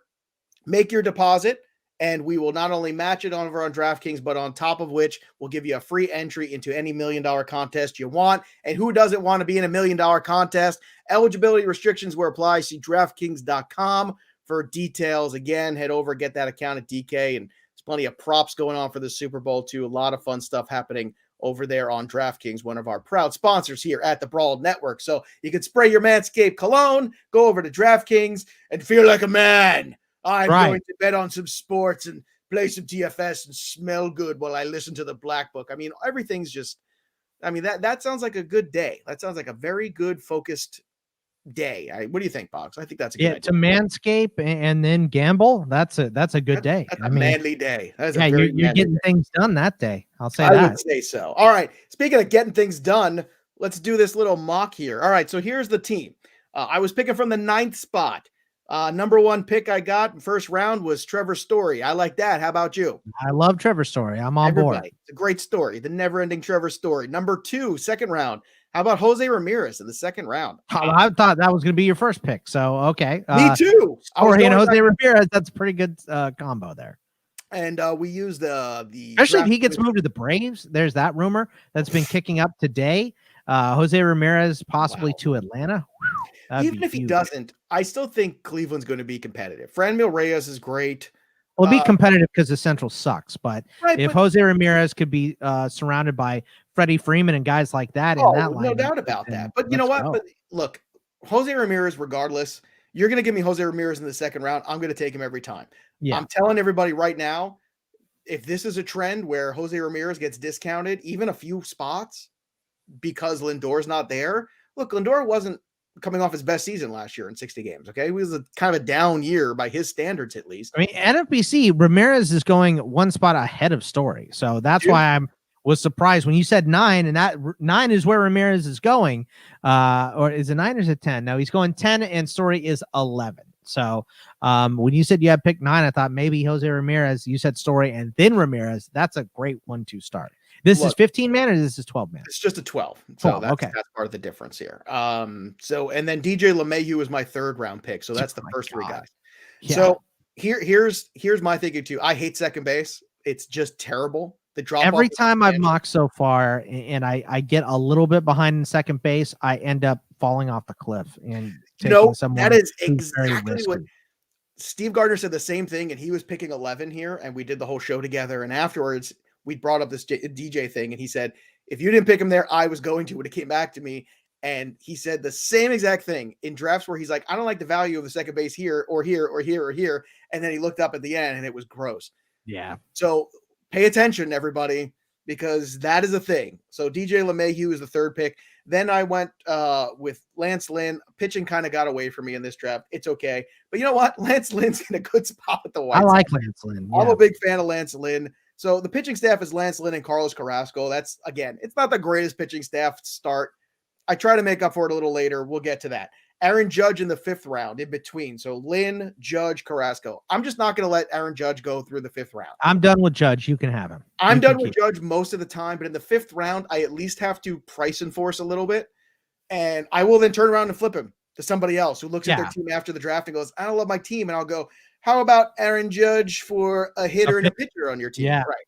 make your deposit, and we will not only match it over on DraftKings, but on top of which we'll give you a free entry into any $1 million contest you want. And who doesn't want to be in $1 million contest? Eligibility restrictions will apply. See DraftKings.com for details. Again, head over, get that account at DK, and there's plenty of props going on for the Super Bowl too. A lot of fun stuff happening over there on DraftKings, one of our proud sponsors here at the Brawl Network. So you can spray your Manscaped cologne, go over to DraftKings, and feel like a man. I'm going to bet on some sports and play some TFS and smell good while I listen to the Black Book. I mean, everything's just, I mean, that sounds like a good day. That sounds like a very good, focused day. What do you think, Boggs? I think that's a good idea. To Manscape and then gamble. That's a good day. That's a manly day. That's you're getting things done that day. I'll say I would say so. All right. Speaking of getting things done, let's do this little mock here. All right. So here's the team. I was picking from the 9th spot. Number 1 pick I got in first round was Trevor Story. I like that. How about you? I love Trevor Story. I'm on board. It's a great story. The never-ending Trevor Story. Number 2, second round. How about Jose Ramirez in the second round? I thought that was going to be your first pick. So, okay. Me too. Story and Jose Ramirez. That's a pretty good combo there. And we use the especially if he gets moved to the Braves. There's that rumor that's been kicking up today. Jose Ramirez possibly to Atlanta. Even if he doesn't, I still think Cleveland's going to be competitive. Franmil Reyes is great. Well, be competitive because the Central sucks. But Jose Ramirez could be surrounded by Freddie Freeman and guys like that in that line, no doubt about that. But you know what? But look, Jose Ramirez, regardless, you're going to give me Jose Ramirez in the second round. I'm going to take him every time. Yeah. I'm telling everybody right now, if this is a trend where Jose Ramirez gets discounted, even a few spots because Lindor's not there. Look, Lindor wasn't coming off his best season last year in 60 games. Okay. It was a kind of a down year by his standards, at least. I mean, NFBC Ramirez is going one spot ahead of Story. So that's why was surprised when you said 9, and that 9 is where Ramirez is going. Or is it 9 or is it 10? No, he's going 10 and Story is 11. So when you said you had picked 9, I thought maybe Jose Ramirez, you said Story and then Ramirez. That's a great 1-2 start. This is 15 man or this is 12 man? It's just a 12. So that's part of the difference here. So, and then DJ LeMahieu was my 3rd round pick. So that's the first 3 guys. Yeah. So here's my thinking too. I hate second base. It's just terrible. The drop every time I've mocked so far and I get a little bit behind in second base, I end up falling off the cliff and that is exactly what Steve Gardner said, the same thing. And he was picking 11 here and we did the whole show together. And afterwards we brought up this DJ thing and he said, if you didn't pick him there, I was going to when it came back to me. And he said the same exact thing in drafts where he's like, I don't like the value of the second base here or here or here or here. And then he looked up at the end and it was gross. Yeah. So pay attention, everybody. because that is a thing. So DJ LeMahieu is the third pick. Then I went with Lance Lynn. Pitching kind of got away from me in this draft. It's okay. But you know what? Lance Lynn's in a good spot with the White Sox. I like Lance Lynn. I'm a big fan of Lance Lynn. So the pitching staff is Lance Lynn and Carlos Carrasco. That's, again, it's not the greatest pitching staff to start. I try to make up for it a little later. We'll get to that. Aaron Judge in the 5th round in between. So Lynn, Judge, Carrasco. I'm just not going to let Aaron Judge go through the 5th round. I'm done with Judge. You can have him. I'm done with Judge most of the time, but in the 5th round, I at least have to price enforce a little bit. And I will then turn around and flip him to somebody else who looks at their team after the draft and goes, I don't love my team. And I'll go, how about Aaron Judge for a hitter and a pitcher on your team? Yeah. Right.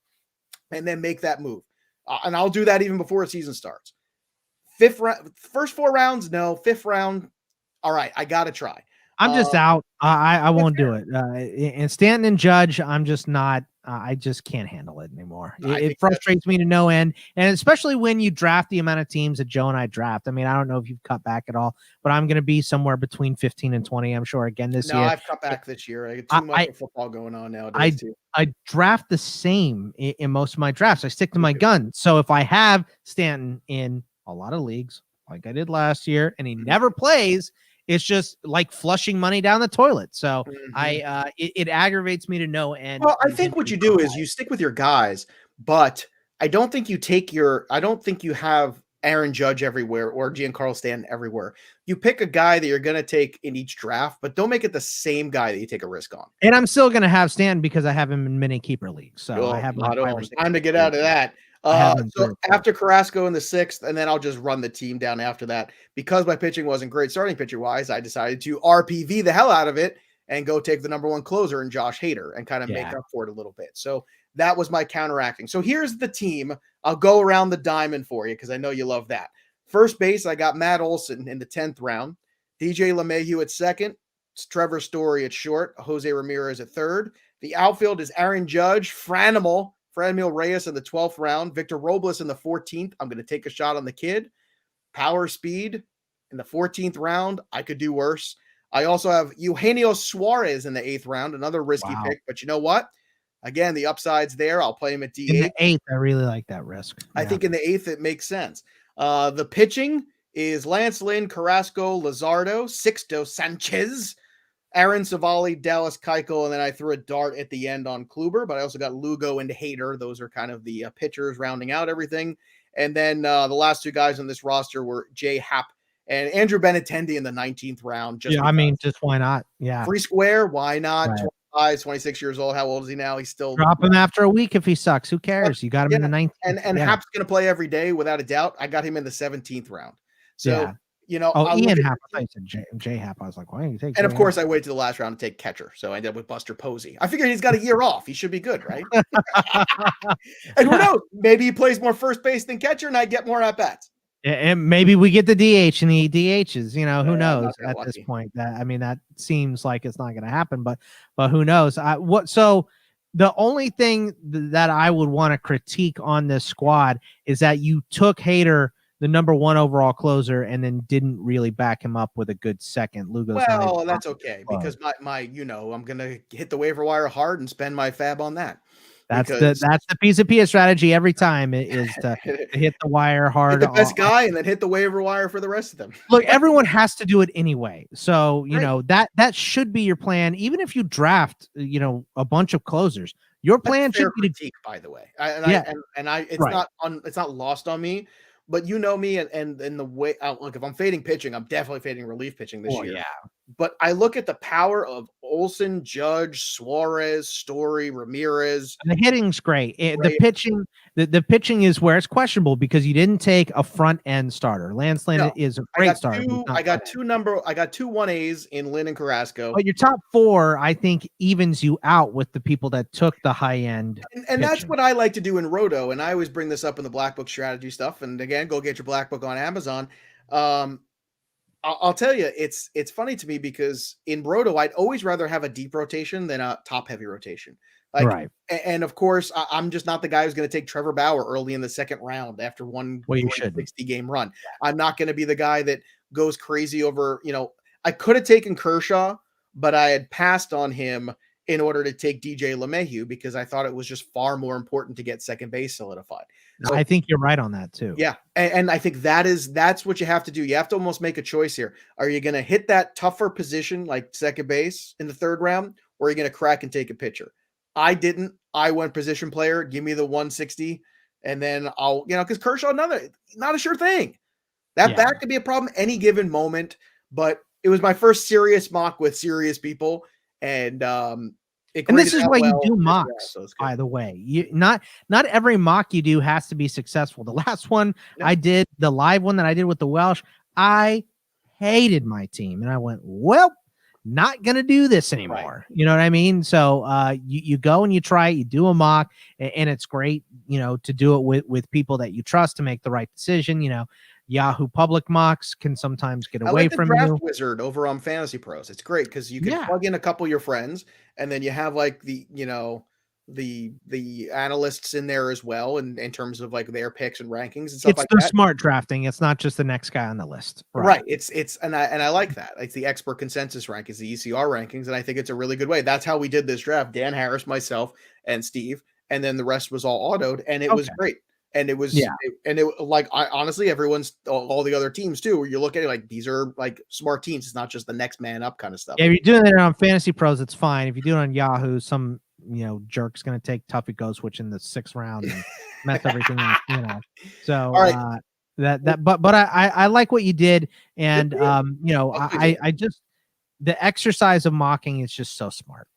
And then make that move. And I'll do that even before a season starts. 5th round, first 4 rounds, no. 5th round, all right, I got to try. I'm just out. I won't do it. And Stanton and Judge, I'm just not. I just can't handle it anymore. It frustrates me to no end, and especially when you draft the amount of teams that Joe and I draft. I mean, I don't know if you've cut back at all, but I'm going to be somewhere between 15 and 20. I'm sure again this year. No, I've cut back this year. I got too much football going on nowadays. I draft the same in most of my drafts. I stick to my gun. So if I have Stanton in a lot of leagues, like I did last year, and he never plays, it's just like flushing money down the toilet. So it aggravates me to no end. Well, I think what you do is you stick with your guys, but I don't think you have Aaron Judge everywhere or Giancarlo Stanton everywhere. You pick a guy that you're going to take in each draft, but don't make it the same guy that you take a risk on. And I'm still going to have Stanton because I have him in many keeper leagues. So I have time to get out of that. So after Carrasco in the 6th, and then I'll just run the team down after that. Because my pitching wasn't great starting pitcher wise, I decided to RPV the hell out of it and go take the number 1 closer in Josh Hader and kind of make up for it a little bit. So that was my counteracting. So here's the team. I'll go around the diamond for you because I know you love that. First base, I got Matt Olson in the 10th round, DJ LeMahieu at 2nd, Trevor Story at short, Jose Ramirez at 3rd. The outfield is Aaron Judge, Franmil Reyes in the 12th round, Victor Robles in the 14th. I'm going to take a shot on the kid. Power speed in the 14th round. I could do worse. I also have Eugenio Suarez in the 8th round, another risky pick, but you know what? Again, the upside's there. I'll play him at DH. In the 8th, I really like that risk. I think in the 8th, it makes sense. The pitching is Lance Lynn, Carrasco, Luzardo, Sixto Sanchez, Aaron Savali, Dallas Keuchel, and then I threw a dart at the end on Kluber, but I also got Lugo and Hader. Those are kind of the pitchers rounding out everything. And then the last 2 guys on this roster were Jay Happ and Andrew Benintendi in the 19th round. Just why not? Yeah. Free square, why not? Right. 25, 26 years old. How old is he now? He's still drop him after a week if he sucks. Who cares? You got him in the 19th. And Happ's going to play every day without a doubt. I got him in the 17th round. So you know, Ian Happ. I said J Happ. I was like, why don't you take? And of course, I waited to the last round to take catcher, so I ended up with Buster Posey. I figured he's got a year off; he should be good, right? And who knows? Maybe he plays more first base than catcher, and I get more at bats. And maybe we get the DH and the DHs. You know, who knows at this point? That seems like it's not going to happen, but who knows? So the only thing that I would want to critique on this squad is that you took Hader, the number 1 overall closer, and then didn't really back him up with a good second. Lugo's that's okay because my I'm gonna hit the waiver wire hard and spend my fab on that. That's the Pisapia strategy every time is to hit the wire hard. Hit the best guy and then hit the waiver wire for the rest of them. Look, everyone has to do it anyway. So, you know, that should be your plan. Even if you draft, a bunch of closers, your plan should be critique, by the way. It's not lost on me. But you know me and the way look, if I'm fading pitching, I'm definitely fading relief pitching this year. Yeah. But I look at the power of Olson, Judge, Suarez, Story, Ramirez. And the hitting's great. The pitching, the pitching is where it's questionable because you didn't take a front end starter. Lance Lynn is a great starter. I got 2 1As in Lynn and Carrasco. But your top 4, I think, evens you out with the people that took the high end. And that's what I like to do in Roto. And I always bring this up in the Black Book strategy stuff. And again, go get your Black Book on Amazon. I'll tell you, it's funny to me because in Roto, I'd always rather have a deep rotation than a top heavy rotation. Right. And of course, I'm just not the guy who's going to take Trevor Bauer early in the 2nd round after one 60 game run. I'm not going to be the guy that goes crazy over, I could have taken Kershaw, but I had passed on him in order to take DJ LeMahieu because I thought it was just far more important to get second base solidified. So, I think you're right on that too. Yeah. And I think that's what you have to do. You have to almost make a choice here. Are you going to hit that tougher position like second base in the third round, or are you going to crack and take a pitcher? I didn't. I went position player. Give me the 160. And then I'll, because Kershaw, not a sure thing. That back could be a problem any given moment, but it was my first serious mock with serious people. And this is why you do mocks, so by the way. You not every mock you do has to be successful. The last one I did, the live one that I did with the Welsh, I hated my team. And I went, well, not gonna do this anymore. Right. You know what I mean? So you go and you try it, you do a mock, and it's great, to do it with people that you trust to make the right decision. Yahoo public mocks can sometimes get away from Draft you. Wizard over on Fantasy Pros. It's great because you can plug in a couple of your friends, and then you have like the analysts in there as well, and in terms of like their picks and rankings and stuff like that. It's the smart drafting. It's not just the next guy on the list. Right. It's and I like that. It's the expert consensus rankings, the ECR rankings, and I think it's a really good way. That's how we did this draft. Dan Harris, myself, and Steve, and then the rest was all autoed, and it was great. And it was, honestly, all the other teams too, where you look at it like these are like smart teams. It's not just the next man up kind of stuff. Yeah, if you're doing it on Fantasy Pros, it's fine. If you do it on Yahoo, some jerk's gonna take Tuffy Go Switch in the 6th round and mess everything up. So right. But I like what you did, and I just the exercise of mocking is just so smart.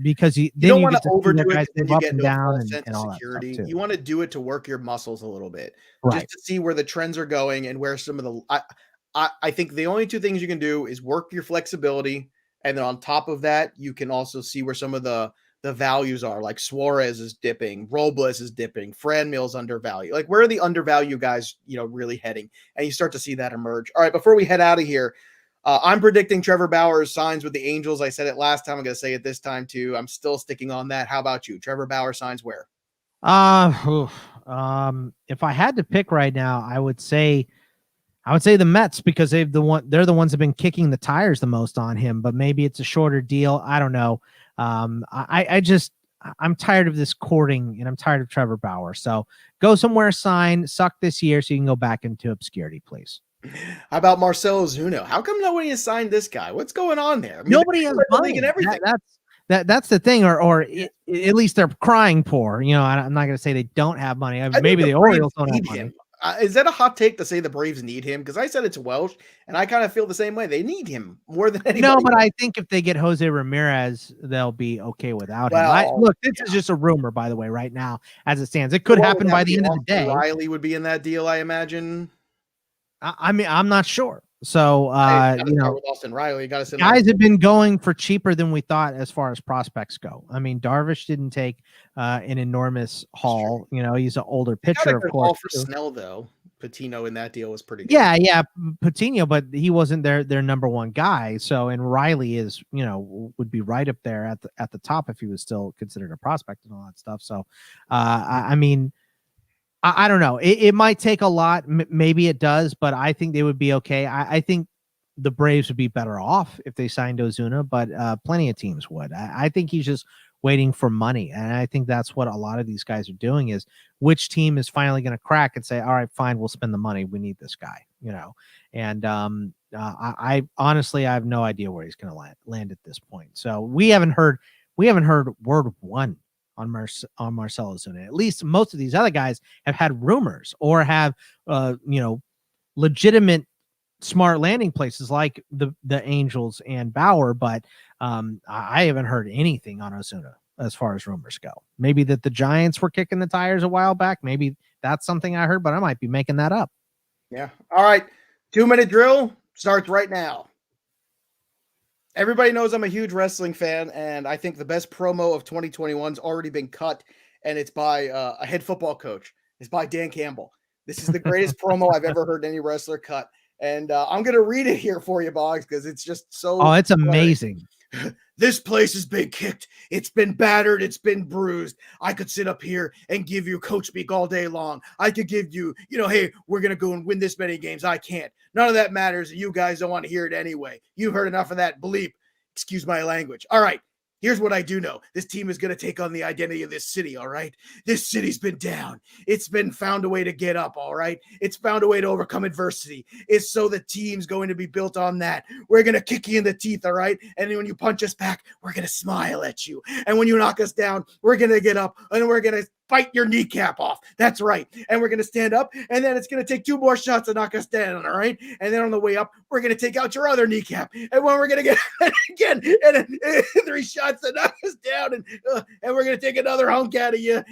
Because you don't want to overdo it and you get down and all security. You want to do it to work your muscles a little bit, just to see where the trends are going and where some of the. I think the only two things you can do is work your flexibility, and then on top of that, you can also see where some of the values are. Like Suarez is dipping, Robles is dipping, Franmil's undervalued. Like where are the undervalued guys, really heading? And you start to see that emerge. All right, before we head out of here. I'm predicting Trevor Bauer signs with the Angels. I said it last time. I'm going to say it this time too. I'm still sticking on that. How about you? Trevor Bauer signs where? If I had to pick right now, I would say the Mets because they're the ones that have been kicking the tires the most on him. But maybe it's a shorter deal. I don't know. I'm tired of this courting, and I'm tired of Trevor Bauer. So go somewhere, sign, suck this year, so you can go back into obscurity, please. How about Marcell Ozuna? How come nobody has signed this guy? What's going on there? Nobody has money and everything. That's the thing, or at least they're crying poor. I'm not going to say they don't have money. Maybe the Orioles don't have money. Is that a hot take to say the Braves need him? Because I said it's Welsh, and I kind of feel the same way. They need him more than anybody. No, but I think if they get Jose Ramirez, they'll be okay without him. Look, this is just a rumor, by the way, right now as it stands. It could happen by the end of the day. Riley would be in that deal, I imagine. I mean, I'm not sure. So, with Austin Riley, guys have been going for cheaper than we thought as far as prospects go. I mean, Darvish didn't take an enormous haul. He's an older pitcher, of course. For Snell, though, Patino in that deal was pretty good. Yeah, Patino, but he wasn't their number one guy. So, and Riley is, would be right up there at the top if he was still considered a prospect and all that stuff. So, I mean. I don't know. It might take a lot. Maybe it does, but I think they would be okay. I think the Braves would be better off if they signed Ozuna, but plenty of teams would. I think he's just waiting for money. And I think that's what a lot of these guys are doing is which team is finally going to crack and say, all right, fine, we'll spend the money. We need this guy, And I honestly, I have no idea where he's going to land at this point. So we haven't heard word one on Marcell Ozuna. At least most of these other guys have had rumors or have legitimate smart landing places like the Angels and Bauer, but I haven't heard anything on Ozuna as far as rumors go. Maybe that the Giants were kicking the tires a while back. Maybe that's something I heard, but I might be making that up. Yeah. All right. 2-minute drill starts right now. Everybody knows I'm a huge wrestling fan, and I think the best promo of 2021's already been cut, and it's by a head football coach. It's by Dan Campbell. This is the greatest promo I've ever heard any wrestler cut, and I'm going to read it here for you, Boggs, because it's just so... Oh, it's amazing. This place has been kicked. It's been battered. It's been bruised. I could sit up here and give you coach speak all day long. I could give you, hey, we're going to go and win this many games. I can't. None of that matters. You guys don't want to hear it anyway. You've heard enough of that bleep. Excuse my language. All right. Here's what I do know. This team is going to take on the identity of this city, all right? This city's been down. It's been found a way to get up, all right? It's found a way to overcome adversity. It's so the team's going to be built on that. We're going to kick you in the teeth, all right? And when you punch us back, we're going to smile at you. And when you knock us down, we're going to get up and we're going to bite your kneecap off. That's right. And we're going to stand up, and then it's going to take 2 more shots to knock us down, all right? And then on the way up, we're going to take out your other kneecap. And when we're going to get again, and 3 shots to knock us down, and we're going to take another hunk out of you.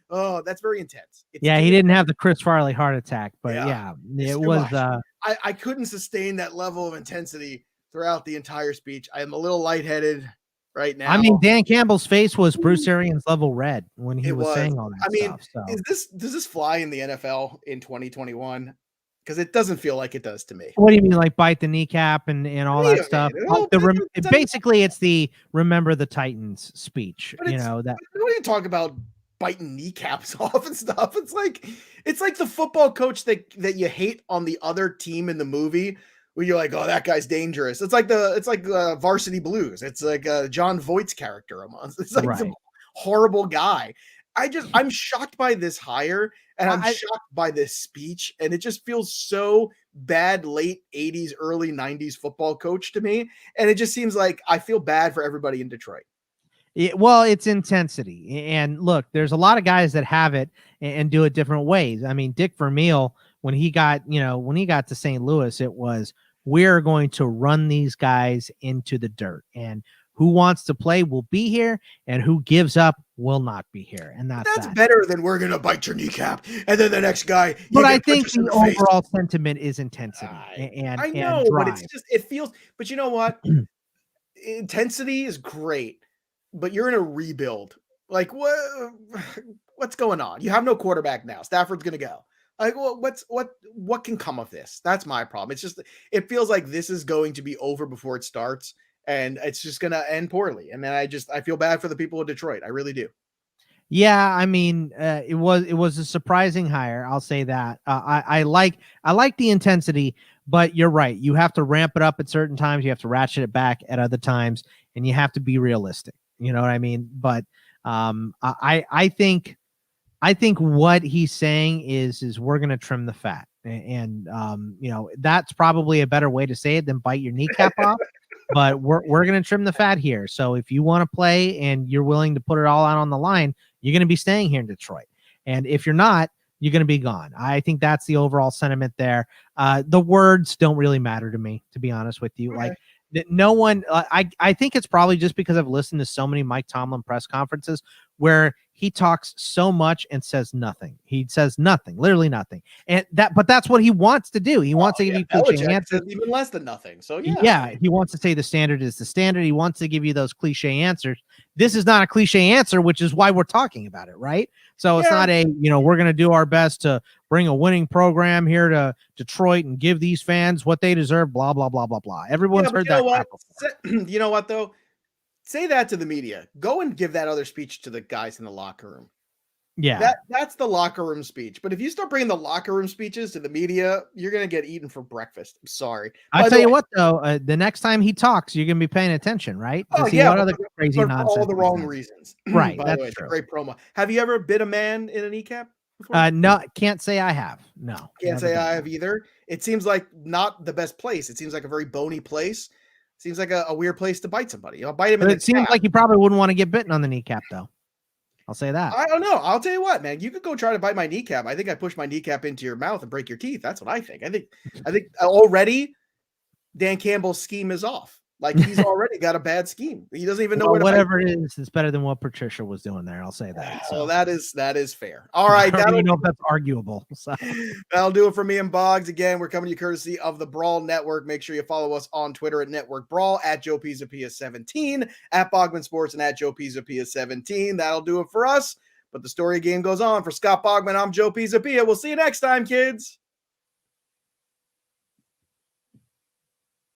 Oh, that's very intense. He didn't have the Chris Farley heart attack, but it was. I couldn't sustain that level of intensity throughout the entire speech. I am a little lightheaded right now. I mean, Dan Campbell's face was Bruce Arians level red when he was saying all that stuff. So. Does this fly in the NFL in 2021? Because it doesn't feel like it does to me. What do you mean, like bite the kneecap and all that stuff? Basically, it's the remember the Titans speech. That when you talk about biting kneecaps off and stuff, it's like the football coach that you hate on the other team in the movie. Where you're like, oh, that guy's dangerous. It's like Varsity Blues. It's like John Voight's character almost. It's like some horrible guy. I'm shocked by this hire, and I'm shocked by this speech, and it just feels so bad. Late 80s, early 90s football coach to me, and it just seems like I feel bad for everybody in Detroit. Well, it's intensity, and look, there's a lot of guys that have it and do it different ways. I mean, Dick Vermeil, when he got to St. Louis, it was, we're going to run these guys into the dirt, and who wants to play will be here, and who gives up will not be here. And that's better than we're going to bite your kneecap. And then the next guy. But I think the overall sentiment is intensity. I know, but it feels, but you know what? Intensity is great, but you're in a rebuild. Like, what's going on? You have no quarterback now. Stafford's going to go. Like, well, what can come of this? That's my problem. It's just, it feels like this is going to be over before it starts, and it's just going to end poorly. And then I feel bad for the people of Detroit. I really do. Yeah, I mean, it was a surprising hire. I'll say that. I like the intensity, but you're right. You have to ramp it up at certain times. You have to ratchet it back at other times, and you have to be realistic. You know what I mean? But I think what he's saying is we're going to trim the fat, and that's probably a better way to say it than bite your kneecap off. But we're going to trim the fat here. So if you want to play and you're willing to put it all out on the line, you're going to be staying here in Detroit. And if you're not, you're going to be gone. I think that's the overall sentiment there. The words don't really matter to me, to be honest with you. Okay. Like no one, I think it's probably just because I've listened to so many Mike Tomlin press conferences where he talks so much and says nothing. He says nothing, literally nothing. But that's what he wants to do. He wants to give you cliche answers. Even less than nothing. So yeah, he wants to say the standard is the standard. He wants to give you those cliche answers. This is not a cliche answer, which is why we're talking about it, right? So it's not we're going to do our best to bring a winning program here to Detroit and give these fans what they deserve, blah, blah, blah, blah, blah. Everyone's heard that. You know what, though? Say that to the media. Go and give that other speech to the guys in the locker room. Yeah. That's the locker room speech. But if you start bringing the locker room speeches to the media, you're going to get eaten for breakfast. I'm sorry. I'll tell you what, though, the next time he talks, you're going to be paying attention, right? What other crazy nonsense. For all the wrong reasons. Right. By the way, it's a great promo. Have you ever bit a man in a kneecap before? No, can't say I have. No. Can't say I have either. It seems like not the best place. It seems like a very bony place. Seems like a weird place to bite somebody. I'll bite him in the seems like you probably wouldn't want to get bitten on the kneecap, though. I'll say that. I don't know. I'll tell you what, man. You could go try to bite my kneecap. I think I push my kneecap into your mouth and break your teeth. That's what I think. I think already Dan Campbell's scheme is off. Like, he's already got a bad scheme. He doesn't even know whatever it is. It's better than what Patricia was doing there. I'll say that. So that is fair. All right. I don't even know if that's arguable. So. That'll do it for me and Boggs. Again, we're coming to you courtesy of the Brawl Network. Make sure you follow us on Twitter at Network Brawl, at Joe Pisapia 17, at Bogman Sports, and at Joe Pisapia 17. That'll do it for us. But the story game goes on. For Scott Bogman, I'm Joe Pisapia. We'll see you next time, kids.